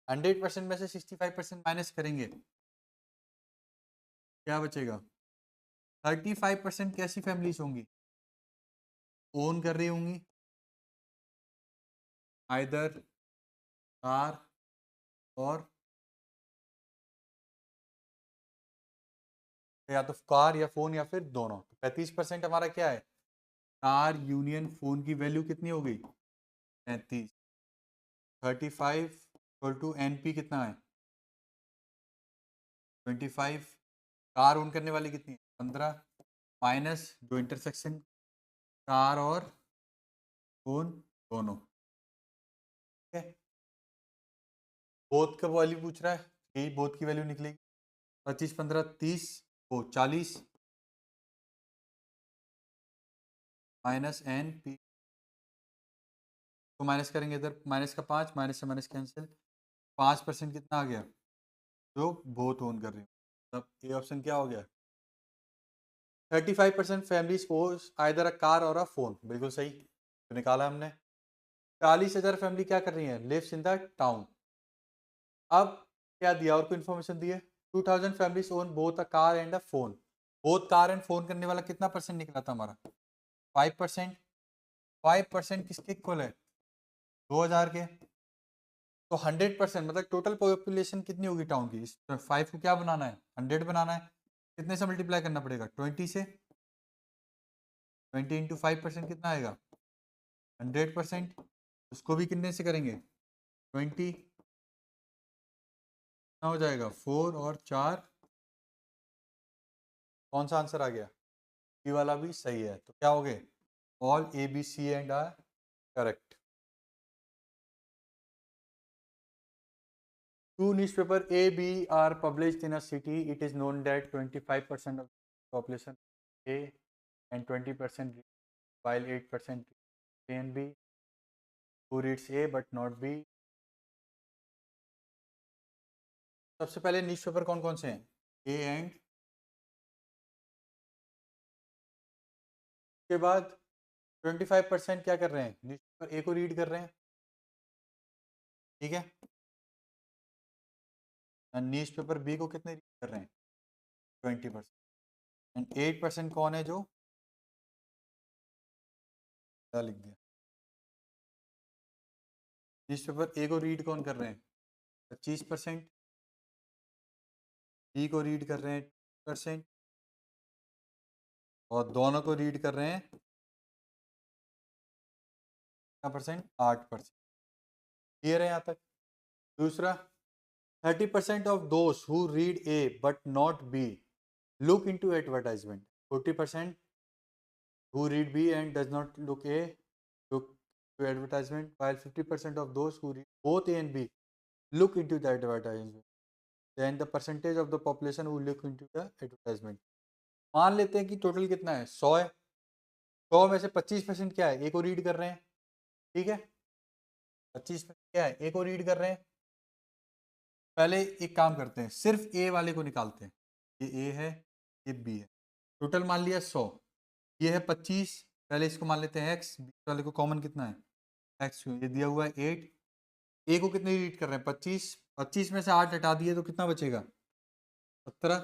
100% में से 65% माइनस करेंगे, क्या बचेगा, 35% कैसी फैमिलीज होंगी, ओन कर रही होंगी, आइदर कार और, या तो कार या फोन या फिर दोनों, तो 35% हमारा क्या है, कार यूनियन फोन की वैल्यू कितनी हो गई, 35, 35 इक्वल टू एन पी कितना है 25, कार ओन करने वाली कितनी है 15, माइनस जो इंटरसेक्शन कार और फोन दोनों, ठीक है। बोथ का वैल्यू पूछ रहा है, यही बोथ की वैल्यू निकलेगी, 25 15 30 वो 40 माइनस एन पी तो माइनस करेंगे इधर माइनस का 5 माइनस से माइनस कैंसिल 5% कितना आ गया जो बोथ ओन कर रही हूँ तब ये ऑप्शन क्या हो गया 35% families owns either a car or a phone बिल्कुल सही तो निकाला हमने 40,000 फैमिली क्या कर रही है लिव्स इन द टाउन अब क्या दिया और कोई इन्फॉर्मेशन दी है 2000 families own both a car and a phone both car and phone करने वाला कितना परसेंट निकला था हमारा 5% 5% किसके इक्वल है 2000 के तो 100% मतलब टोटल पॉपुलेशन कितनी होगी टाउन की इस 5 को क्या बनाना है 100 बनाना है कितने से मल्टीप्लाई करना पड़ेगा 20 से 20 इंटू 5% कितना आएगा 100% उसको भी कितने से करेंगे 20 कितना हो जाएगा 4 और 4 कौन सा आंसर आ गया ये वाला भी सही है तो क्या हो गए all a B c and are correct Two newspaper A, B are published in a city. It is known that 25% of the population A and 20% while 8% A and B. Who reads A but not B? सबसे पहले newspaper कौन कौन से हैं A and के बाद 25% क्या कर रहे हैं न्यूज़पेपर ए को रीड कर रहे हैं ठीक है और न्यूज़पेपर बी को कितने रीड कर रहे हैं 20% एंड 8% कौन है जो क्या लिख दिया न्यूज़पेपर ए को रीड कौन कर रहे हैं 25% बी को रीड कर रहे हैं 2% और दोनों को रीड कर रहे हैं कितना परसेंट 8% क्लियर है यहाँ तक दूसरा 30% ऑफ दोस्त who read a but not b look into advertisement 40% who read b and does not look a look to advertisement while 50% of those who read both A and B look into the advertisement then the percentage of the population who look into the advertisement मान लेते हैं कि total कितना है 100 है 100 में से 25% क्या है ए को रीड कर रहे हैं ठीक है 25% क्या है ए को रीड कर रहे हैं पहले एक काम करते हैं सिर्फ ए वाले को निकालते हैं ये ए है ये बी है टोटल मान लिया 100 ये है 25 पहले इसको मान लेते हैं एक्स बी वाले को कॉमन कितना है एक्स ये दिया हुआ है 8 ए को कितने रीड कर रहे हैं 25 25 में से 8 हटा दिए तो कितना बचेगा 17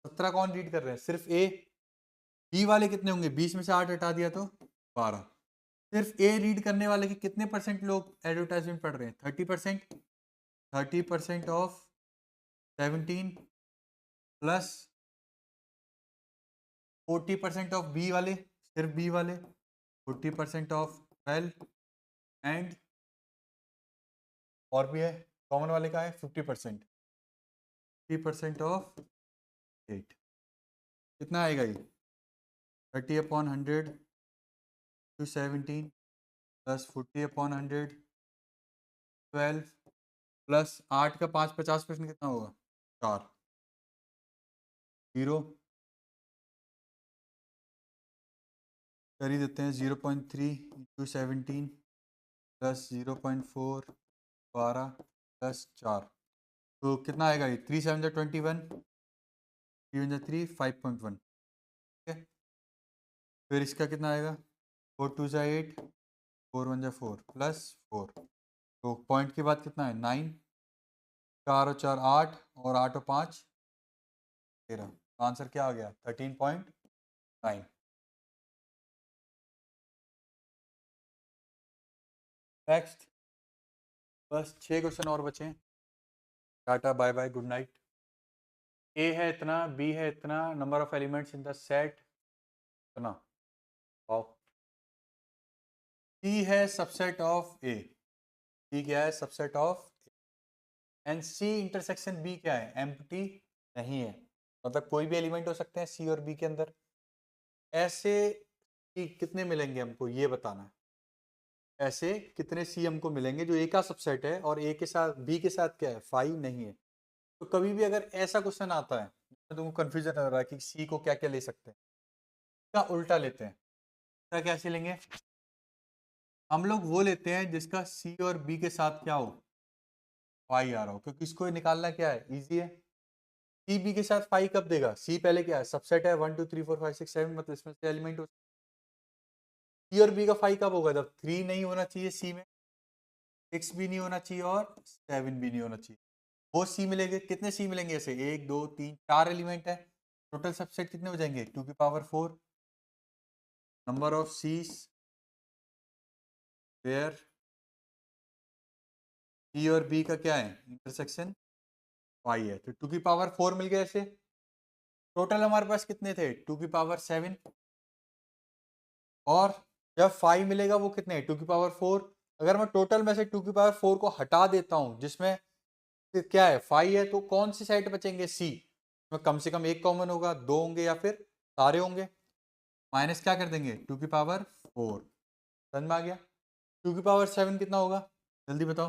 17 कौन रीड कर रहे हैं सिर्फ ए बी वाले कितने होंगे 20 में से 8 हटा दिया तो 12 सिर्फ ए रीड करने वाले के कितने परसेंट लोग एडवर्टाइजमेंट पढ़ रहे हैं 30% 30% ऑफ 17 प्लस 40% ऑफ बी वाले सिर्फ बी वाले 40% ऑफ 12 एंड और भी है कॉमन वाले का है 50% 50% ऑफ 8 कितना आएगा ये 30/100 to 17 प्लस 40/100 12 प्लस 8 का 5 50% कितना होगा 4 0 कर ही देते हैं 0.3 इंटू 17 प्लस 0.4 12 प्लस 4 तो कितना आएगा ये 3 7 21 3 3 5.1 ठीक है फिर इसका कितना आएगा 4 2 8 4 1 4 प्लस 4 तो पॉइंट के बाद कितना है 9 4 और 4 8 और 8 और 5 13 आंसर क्या आ गया 13.9 नेक्स्ट बस 6 क्वेश्चन और बचे हैं टाटा bye bye good night A है इतना बी है इतना number of elements in the set इतना वाओ सी है सबसेट ऑफ ए सी क्या है subset of and C intersection B क्या है एम्प्टी नहीं है मतलब कोई भी एलिमेंट हो सकते हैं सी और बी के अंदर ऐसे कितने मिलेंगे हमको ये बताना है ऐसे कितने सी हमको मिलेंगे जो ए का सबसेट है और ए के साथ बी के साथ क्या है 5 नहीं है तो कभी भी अगर ऐसा क्वेश्चन आता है तो तुमको कंफ्यूजन हो रहा है कि सी को क्या क्या ले सकते हैं, क्या उल्टा लेते हैं, क्या कैसे लेंगे, हम लोग वो लेते हैं जिसका सी और बी के साथ क्या हो, फाई आ रहा हो, क्योंकि इसको निकालना क्या है, इजी है। सी बी के साथ फाई कब देगा, सी पहले क्या है, सबसेट है 1 2 3 4 5 6 7, मतलब इसमें से एलिमेंट हो। सी और बी का फाई कब होगा, जब 3 नहीं होना चाहिए सी में, 6 भी नहीं होना चाहिए और 7 भी नहीं होना चाहिए। वो सी मिलेंगे, कितने सी मिलेंगे, ऐसे 1 2 3 4 एलिमेंट है, टोटल सबसेट कितने हो जाएंगे 2 की power 4, number of Cs where C और बी का क्या है, इंटरसेक्शन फाई है, तो 2 की पावर 4 मिल गया ऐसे। टोटल हमारे पास कितने थे 2 की पावर 7, और जब 5 मिलेगा वो कितने 2 की पावर 4। अगर मैं टोटल में से 2 की पावर 4 को हटा देता हूं जिसमें क्या है 5 है, तो कौन सी साइड बचेंगे सी में, कम से कम एक कॉमन होगा, दो होंगे या फिर सारे होंगे, माइनस क्या कर देंगे 2 की पावर 4। समझ में आ गया। 2 की पावर 7 कितना होगा, जल्दी बताओ।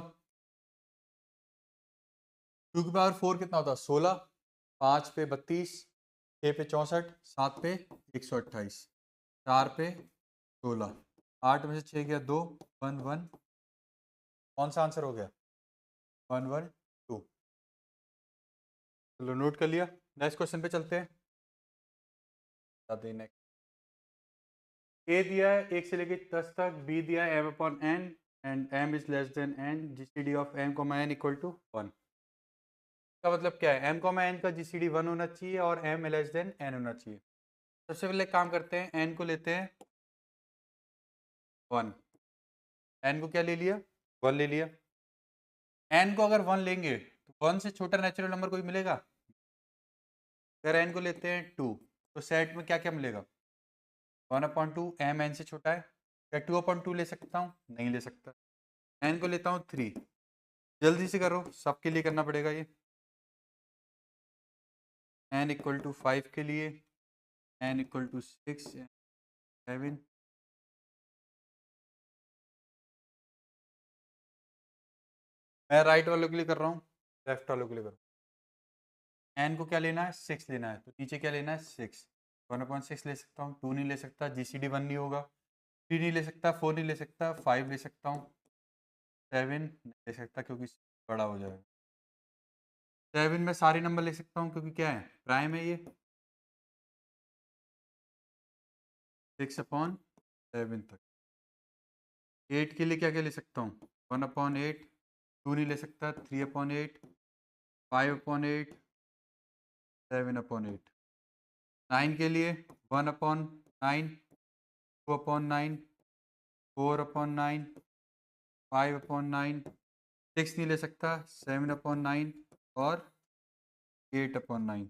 2 की पावर 4 कितना होता है 16, 5 पे 32, 6 पे 64, 7 पे 128, 4 पे 16, 8 में से 6 गया 2, 1 1, कौन सा आंसर हो गया 1 1 2। चलो नोट कर लिया, नेक्स्ट क्वेश्चन पे चलते हैं। नेक्स्ट ए दिया है 1 से लेकर 10 तक, बी दिया है m upon n and m is less than n, GCD of m comma n equal to 1। का मतलब क्या है, m कॉमा n का जीसीडी 1 होना चाहिए और m लेस देन n होना चाहिए। सबसे पहले काम करते हैं, n को लेते हैं 1, n को क्या ले लिया 1 ले लिया। n को अगर 1 लेंगे तो 1 से छोटा नेचुरल नंबर कोई मिलेगा, अगर n को लेते हैं 2 तो सेट में क्या क्या मिलेगा 1 अपॉन 2, m n से छोटा है, क्या 2 अपॉन 2 ले सकता हूँ, नहीं ले सकता। n को लेता हूँ 3, जल्दी से करो सबके लिए करना पड़ेगा ये, n इक्वल टू 5 के लिए, n इक्वल टू 6 7, मैं राइट वालों के लिए कर रहा हूँ, लेफ्ट वालों के लिए करो। n को क्या लेना है 6 लेना है, तो नीचे क्या लेना है 6, 1/6 ले सकता हूँ, 2 नहीं ले सकता, जीसीडी 1 नहीं होगा, 3 नहीं ले सकता, 4 नहीं ले सकता, 5 ले सकता हूँ, 7 नहीं ले सकता क्योंकि बड़ा हो जाएगा। 7 में सारे नंबर ले सकता हूँ क्योंकि क्या है प्राइम है ये, 6/7 तक। 8 के लिए क्या क्या ले सकता हूँ 1/8, 2 नहीं ले सकता, 3/8, 5/8, 7/8। 9 के लिए 1/9, 2/9, 4/9, 5/9, 6 नहीं ले सकता, 7/9 और 8/9।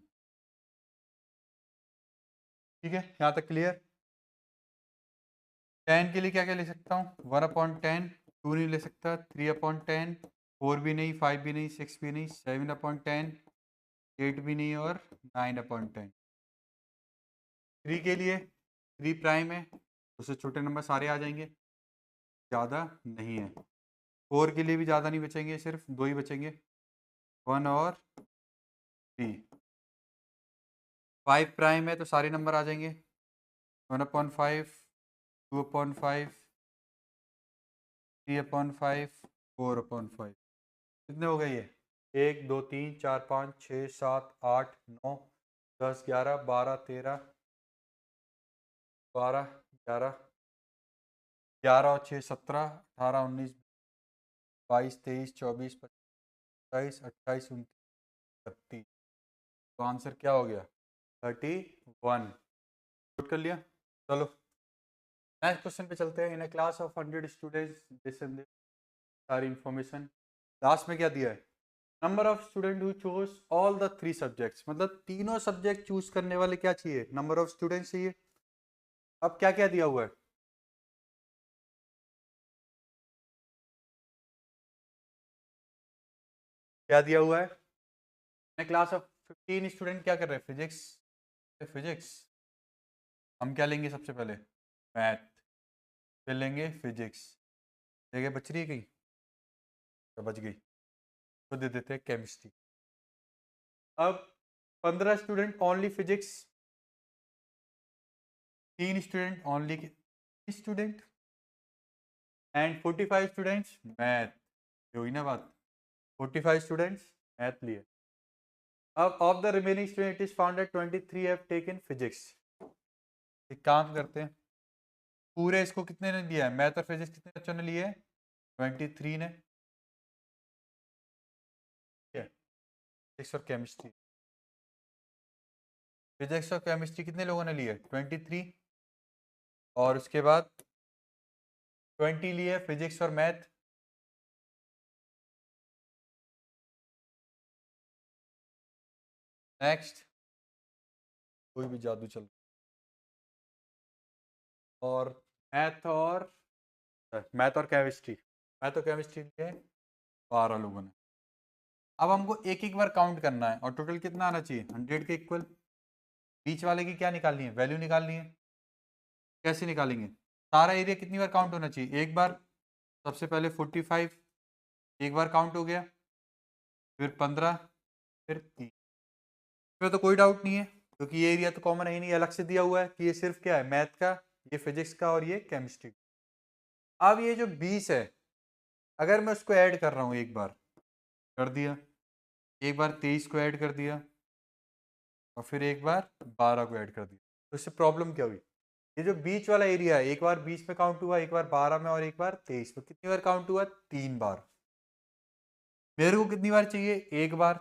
ठीक है, यहाँ तक क्लियर। 10 के लिए क्या क्या ले सकता हूँ 1/10, 2 नहीं ले सकता, 3/10, 4 भी नहीं, 5 भी नहीं, 6 भी नहीं, 7/10, 8 भी नहीं और 9/10। 3 के लिए 3 प्राइम है, उससे छोटे नंबर सारे आ जाएंगे, ज़्यादा नहीं है। 4 के लिए भी ज़्यादा नहीं बचेंगे, सिर्फ 2 ही बचेंगे, 1 और 3। 5 प्राइम है तो सारे नंबर आ जाएंगे, 1/5, 2/5, 3/5, 4/5। कितने हो गए ये 1 2 3 4 5 6 7 8 9 10 11 12 13 12 11 11 और 6 17 18 19 22 23 24 25 28 29 30। तो आंसर क्या हो गया 31। नोट कर लिया। चलो नेक्स्ट क्वेश्चन पे चलते हैं। In a class of 100 students this and this सारी इंफॉर्मेशन लास्ट में क्या दिया है, number of student who choose all the 3 subjects, मतलब तीनों सब्जेक्ट चूज करने वाले क्या चाहिए, नंबर ऑफ स्टूडेंट्स चाहिए। अब क्या क्या दिया हुआ है, क्या दिया हुआ है, क्लास ऑफ 15 स्टूडेंट क्या कर रहे हैं फिजिक्स, फिजिक्स हम क्या लेंगे सबसे पहले मैथ, फिर लेंगे फिजिक्स, जगह बच रही है कहीं तो बच गई, तो दे देते हैं केमिस्ट्री। अब 15 student only physics, 3 student only student and 45 students math, हुई ना बात, 45 स्टूडेंट्स मैथ लिए। अब of the remaining student is found that 23 have taken physics. एक काम करते हैं, पूरे इसको कितने ने दिया है, मैथ और फिजिक्स कितने बच्चों ने लिए, 23 ने, फिजिक्स और केमिस्ट्री, फिजिक्स और केमिस्ट्री कितने लोगों ने लिए, 23, और उसके बाद 20 लिए फिजिक्स और मैथ। नेक्स्ट, कोई भी जादू चल, और मैथ और केमिस्ट्री, मैथ और केमिस्ट्री लिए 12 लोगों ने। अब हमको एक एक बार काउंट करना है और टोटल कितना आना चाहिए, 100 के इक्वल। बीच वाले की क्या निकालनी है, वैल्यू निकालनी है। कैसे निकालेंगे, सारा एरिया कितनी बार काउंट होना चाहिए, एक बार। सबसे पहले 45 एक बार काउंट हो गया, फिर 15, फिर 3। इसमें तो कोई डाउट नहीं है क्योंकि ये एरिया तो कॉमन है ही नहीं, अलग से दिया हुआ है कि ये सिर्फ क्या है, मैथ का, ये फिजिक्स का और ये केमिस्ट्री। अब ये जो 20 है, अगर मैं उसको ऐड कर रहा हूँ, एक बार कर दिया, एक बार 23 को ऐड कर दिया, और फिर एक बार 12 को ऐड कर दिया, तो इससे प्रॉब्लम क्या हुई, ये जो बीच वाला एरिया है, एक बार 20 में काउंट हुआ, एक बार 12 में और एक बार 23 में, कितनी बार काउंट हुआ, 3 बार। मेरे को कितनी बार चाहिए, एक बार।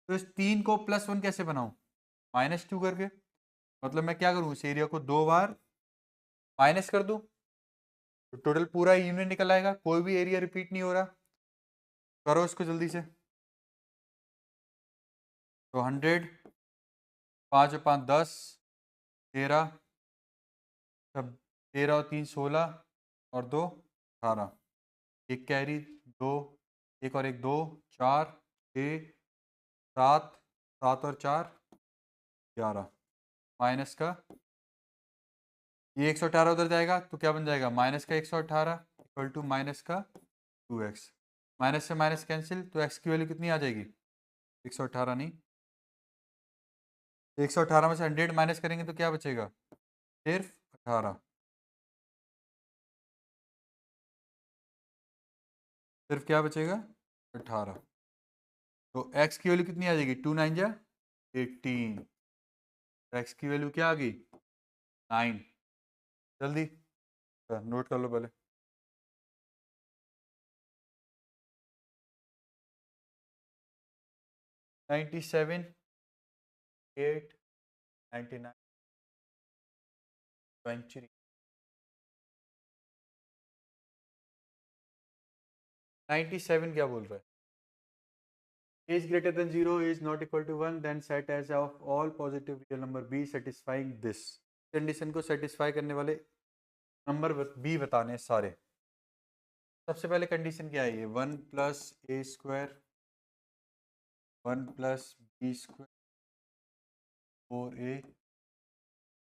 तो इस 3 को +1 कैसे बनाऊं, -2 करके। मतलब मैं क्या करूं, इस एरिया को 2 बार माइनस कर दूं, तो टोटल पूरा यूनिट निकल आएगा, कोई भी एरिया रिपीट नहीं हो रहा। करो इसको जल्दी से। तो 100, 5 और 5 10, 13, 13 और 3 16, और 2 18, एक कैरी 2, एक और एक 2, 4, 6, 7, 7 और 4 11, माइनस का ये 118 उधर जाएगा तो क्या बन जाएगा, माइनस का 118 इक्वल टू माइनस का 2x। माइनस से माइनस कैंसिल, तो x की वैल्यू कितनी आ जाएगी, 118 नहीं, 118 में से 100 माइनस करेंगे तो क्या बचेगा, सिर्फ 18, सिर्फ क्या बचेगा, 18। तो x की वैल्यू कितनी आ जाएगी, 2 9 जा 18, x की वैल्यू क्या आ गई, 9। जल्दी नोट कर लो पहले। 97, 8, 99, 20, 97 क्या बोल रहा है, is greater than 0 is not equal to 1 then set as of all positive real number b satisfying this। Condition को सेटिस्फाई करने वाले नंबर बी बताने सारे। सबसे पहले कंडीशन क्या है, ये 1 + a square 1 + b square 4a,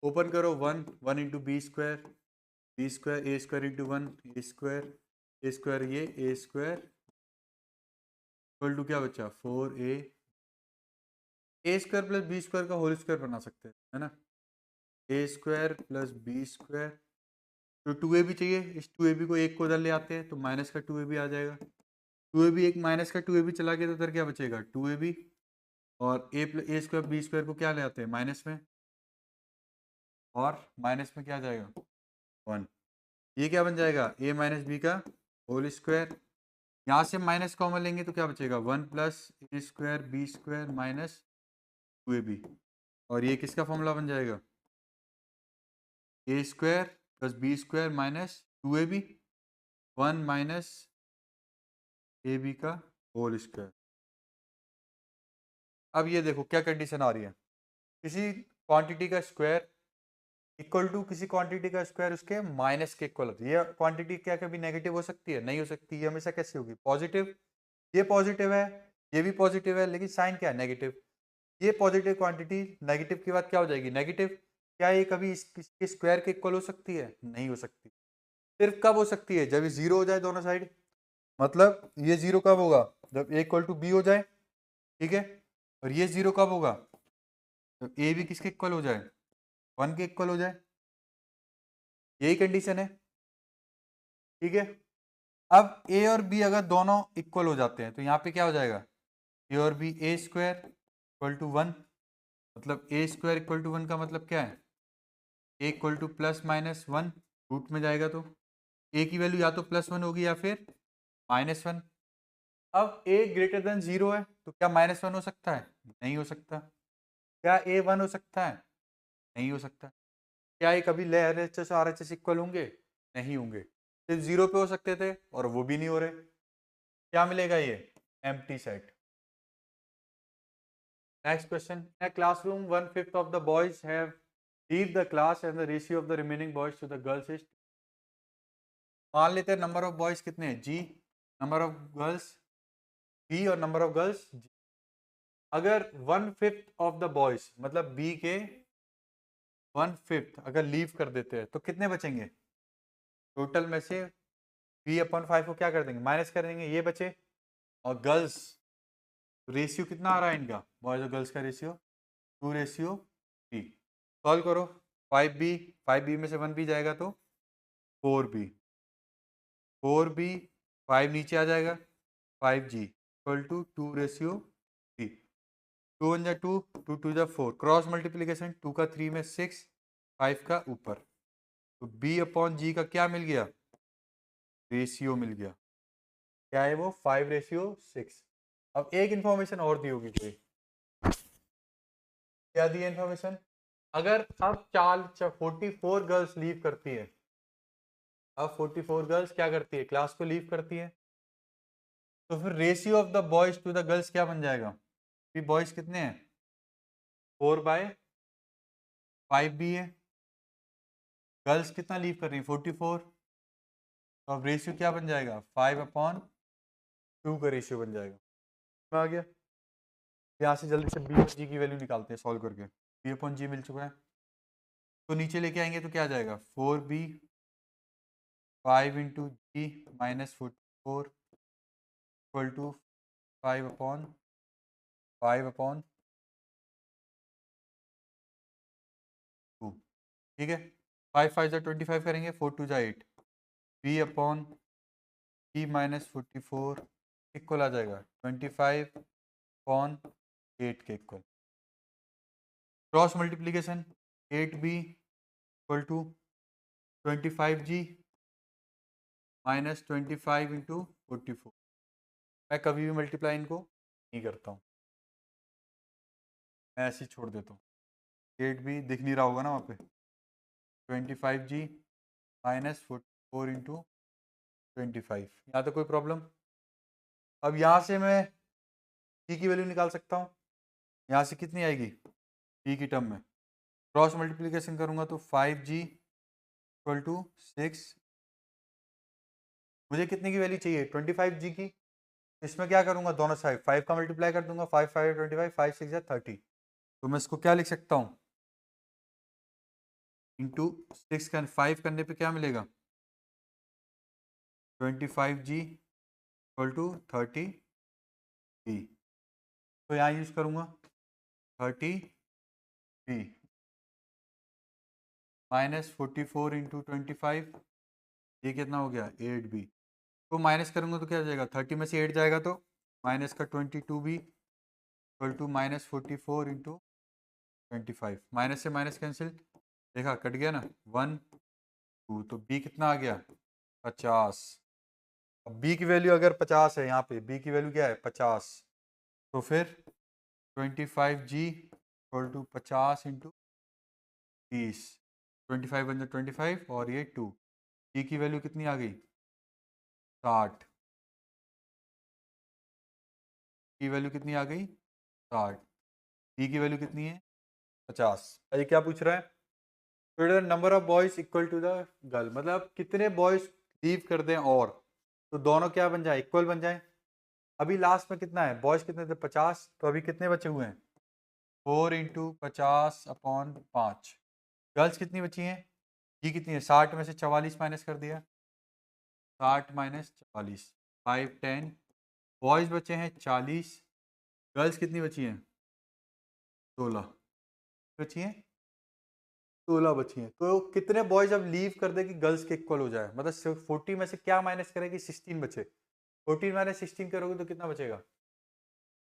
open करो 1 1 into b square a square into 1 a square ये a स्क्वायर इक्वल टू क्या बचा 4a, a square plus b square का होल स्क्वायर बना सकते हैं, है ना, a square plus b square, तो 2a भी चाहिए, इस 2ab को एक को उधर ले आते हैं तो माइनस का 2ab आ जाएगा, 2ab एक माइनस का 2ab चला गया तो उधर क्या बचेगा 2ab, और a स्क्वायर बी स्क्वायर को क्या ले आते हैं माइनस में, और माइनस में क्या जाएगा 1, ये क्या बन जाएगा a माइनस बी का होल स्क्वायर, यहाँ से माइनस कॉमन लेंगे तो क्या बचेगा 1 + a square b square minus 2ab, और ये किसका फॉर्मूला बन जाएगा a square plus b square minus 2ab 1 minus ab का होल स्क्वायर। अब ये देखो क्या कंडीशन आ रही है, किसी क्वांटिटी का स्क्वायर इक्वल टू किसी क्वांटिटी का स्क्वायर उसके माइनस के इक्वल होती है। ये क्वांटिटी क्या कभी नेगेटिव हो सकती है, नहीं हो सकती, ये हमेशा कैसे होगी पॉजिटिव, ये पॉजिटिव है, ये भी पॉजिटिव है, लेकिन साइन क्या है नेगेटिव, ये पॉजिटिव क्वांटिटी नेगेटिव के बाद क्या हो जाएगी नेगेटिव, क्या ये कभी इसके स्क्वायर के इक्वल हो सकती है, नहीं हो सकती। सिर्फ कब हो सकती है, जब ये जीरो हो जाए दोनों साइड, मतलब ये जीरो कब होगा, जब a इक्वल टू बी हो जाए, ठीक है, और ये 0 कब होगा, तो ए भी किसके इक्वल हो जाए, 1 के इक्वल हो जाए, यही कंडीशन है। ठीक है, अब ए और बी अगर दोनों इक्वल हो जाते हैं तो यहाँ पे क्या हो जाएगा, ए और b a square equal to 1, मतलब ए स्क्वायर इक्वल टू 1 का मतलब क्या है, A equal to plus minus 1, root में जाएगा तो ए की वैल्यू या तो +1 होगी या फिर -1। अब ए ग्रेटर देन 0 है तो क्या -1 हो सकता है, नहीं हो सकता। क्या ए 1 हो सकता है, नहीं हो सकता। क्या ये कभी LHS और RHS इक्वल होंगे, नहीं होंगे, सिर्फ 0 पे हो सकते थे और वो भी नहीं हो रहे। क्या मिलेगा, ये empty set. Next question, in a classroom 1/5 of the boys have leave the class and the ratio of the remaining boys to the girls is, मान लेते हैं नंबर ऑफ बॉयज कितने हैं g, number of girls b और number of girls g. अगर 1/5 of the boys मतलब b के 1/5 अगर लीव कर देते हैं तो कितने बचेंगे, टोटल में से b/5 को क्या कर देंगे, माइनस कर देंगे, ये बचे। और गर्ल्स रेशियो कितना आ रहा है इनका, बॉयज और गर्ल्स का रेशियो 2:3। सॉल्व करो, 5b में से 1b जाएगा तो 4b, 4b 5 नीचे आ जाएगा, 5g इक्वल टू 2:3। 2 1 जा 2, 2 2 जा 4, क्रॉस मल्टीप्लीकेशन 2 का 3 में 6, 5 का ऊपर, तो b/g का क्या मिल गया, रेशियो मिल गया। क्या है वो, 5:6। अब एक इंफॉर्मेशन और दी होगी कोई, क्या दी इंफॉर्मेशन, अगर अब 44 गर्ल्स लीव करती है, अब 44 गर्ल्स क्या करती है, क्लास को लीव करती है, तो फिर ratio of the boys to the girls क्या बन जाएगा, भी बॉयज कितने हैं 4/5 भी है, गर्ल्स कितना लीव कर रही है 44, तो अब रेशियो क्या बन जाएगा 5/2 का रेशियो बन जाएगा। आ गया, यहाँ से जल्दी से बी और जी की वैल्यू निकालते हैं सॉल्व करके, b/g मिल चुका है, तो नीचे लेके आएंगे तो क्या आ जाएगा 4b 5 into ji -44 equal to 5/2। ठीक है, 5 5 जा 25 करेंगे, 4 2 जा 8, b/g -44 इक्वल आ जाएगा 25/8 के equal. Cross multiplication 8b equal to 25g -25 into 44। मैं कभी भी मल्टीप्लाई इनको नहीं करता हूँ, मैं ऐसे ही छोड़ देता हूँ। 8b दिख नहीं रहा होगा ना वहाँ पे, 25g -44 इंटू 25, यहाँ तो कोई प्रॉब्लम। अब यहाँ से मैं g की वैल्यू निकाल सकता हूँ, यहाँ से कितनी आएगी g की टर्म में, क्रॉस मल्टीप्लिकेशन करूँगा तो 5g इक्वल टू 6, मुझे कितने की वैल्यू चाहिए 25g की, इसमें क्या करूँगा दोनों साइड 5 का मल्टीप्लाई कर दूंगा, 5 5 25, 5 6 या 30, तो मैं इसको क्या लिख सकता हूँ इंटू 6 का 5 करने पे क्या मिलेगा 25g इक्वल टू 30, तो यहाँ यूज करूँगा 30b -44 इंटू 25, ये कितना हो गया 8b, तो माइनस करूँगा तो क्या हो जाएगा 30 में से 8 जाएगा तो माइनस का 22b equal to -44 into 25, minus से माइनस कैंसिल, देखा कट गया ना 1 2, तो b कितना आ गया 50। अब b की वैल्यू अगर 50 है, यहाँ पे b की वैल्यू क्या है 50, तो फिर 25g इक्वल टू 50 इंटू 30, 25 बन जाए 25 और ये 2, e की वैल्यू कितनी आ गई 60, की वैल्यू कितनी आ गई 60, e की वैल्यू कितनी है 50। ये क्या पूछ रहा है, number of boys equal to the girl, मतलब कितने बॉयज लीव कर दें और तो दोनों क्या बन जाए इक्वल बन जाए। अभी लास्ट में कितना है, बॉयज कितने थे 50, तो अभी कितने बचे हुए हैं 4 इंटू 50/5, गर्ल्स कितनी बची हैं जी कितनी है 60 में से 44 माइनस कर दिया, 60 माइनस 44 5 10, बॉयज बचे हैं 40, गर्ल्स कितनी बची हैं 16 बची हैं, 16 बची हैं। तो कितने बॉयज अब लीव कर दे कि गर्ल्स के इक्वल हो जाए, मतलब सिर्फ 40 में से क्या माइनस करेगी, 16 बचे। 14 माइनस 16 करोगे तो कितना बचेगा,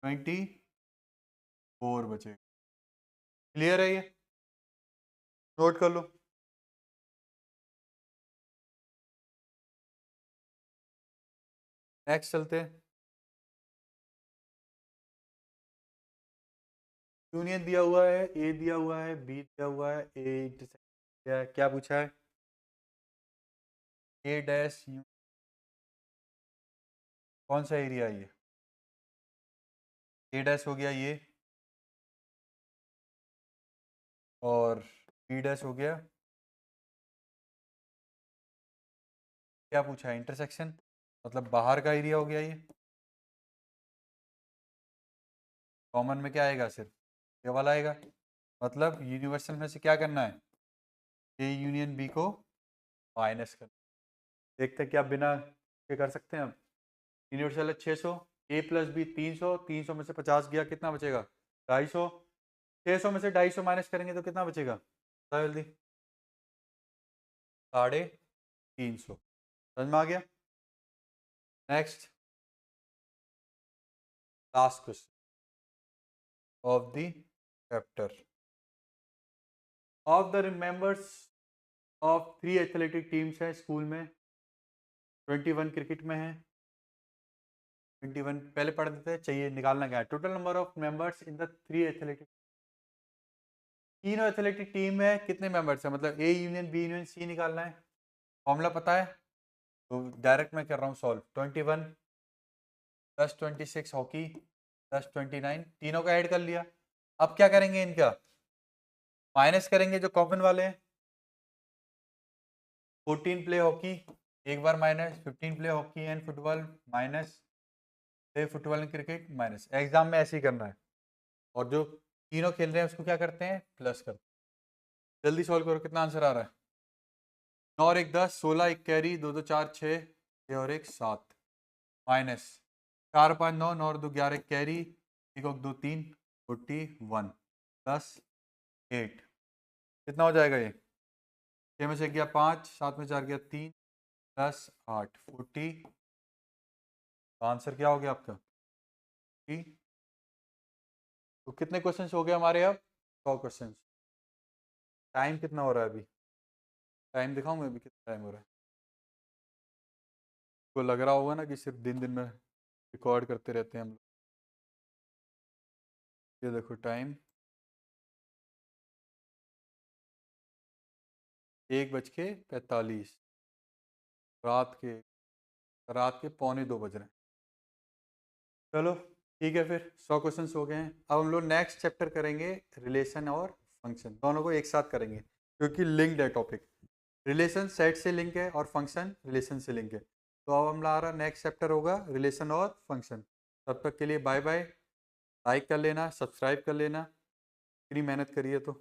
24 बचेगा। क्लियर है ये, नोट कर लो। नेक्स्ट चलते हैं। यूनियन दिया हुआ है, ए दिया हुआ है, बी दिया हुआ है, ए इंटरसेक्ट क्या पूछा है, ए डैश यू, कौन सा एरिया है ये, ए डैश हो गया ये, और बी डैश हो गया, क्या पूछा है, इंटरसेक्शन, मतलब बाहर का एरिया हो गया ये। कॉमन में क्या आएगा, सिर्फ ये वाला आएगा, मतलब यूनिवर्सल में से क्या करना है, ए यूनियन बी को माइनस करना। देखते हैं क्या बिना ये कर सकते हैं हम। यूनिवर्सल है 600, ए प्लस बी 300, 300 में से 50 गया, कितना बचेगा 250, 600 में से 250 माइनस करेंगे तो कितना बचेगा, बताओ जल्दी, 350। समझ में आ गया। Next, last question of the chapter. Of the members of 3 athletic teams है स्कूल में, 21 क्रिकेट में है, 21 पहले पढ़ देते हैं, चाहिए निकालना क्या है, total number of members in the 3 athletic, तीनों एथलेटिक टीम है, कितने मेंबर्स है, मतलब a union b union c निकालना है। फॉर्मूला पता है तो डायरेक्ट मैं कर रहा हूँ सॉल्व। 21 प्लस 26 हॉकी प्लस 29, तीनों का ऐड कर लिया। अब क्या करेंगे, इनका माइनस करेंगे जो कॉमन वाले हैं। 14 प्ले हॉकी एक बार minus, 15 play hockey and football minus, play football and cricket minus. Exam में ऐसे ही करना है, और जो तीनों खेल रहे हैं उसको क्या करते हैं, प्लस करते हैं। जल्दी सॉल्व करो, कितना आंसर आ रहा है, 9 और 1 10, 16 1 कैरी, 2 2 4 6, 6 और 1 7, माइनस 4 5 9, 9 और 2 11 कैरी, 1 और 2 3, 41 प्लस 8, कितना हो जाएगा ये, 6 में से गया 5, 7 में 4 गया 3, प्लस 8 40। आंसर क्या हो गया आपका 40। तो कितने क्वेश्चंस हो गए हमारे अब, 100 क्वेश्चंस। टाइम कितना हो रहा है अभी, टाइम दिखाऊं मैं अभी कितना टाइम हो रहा है। तो लग रहा होगा ना कि सिर्फ दिन दिन में रिकॉर्ड करते रहते हैं हम लोग। ये देखो टाइम 1:45, रात के 1:45 बज रहे हैं। चलो ठीक है, फिर 100 क्वेश्चंस हो गए हैं। अब हम लोग नेक्स्ट चैप्टर करेंगे रिलेशन और फंक्शन, दोनों को एक साथ करेंगे क्योंकि लिंक्ड है टॉपिक। रिलेशन सेट से लिंक है और फंक्शन रिलेशन से लिंक है। तो अब हमारा नेक्स्ट चैप्टर होगा रिलेशन और फंक्शन। तब तक के लिए बाय बाय। लाइक कर लेना, सब्सक्राइब कर लेना, इतनी मेहनत करिए तो।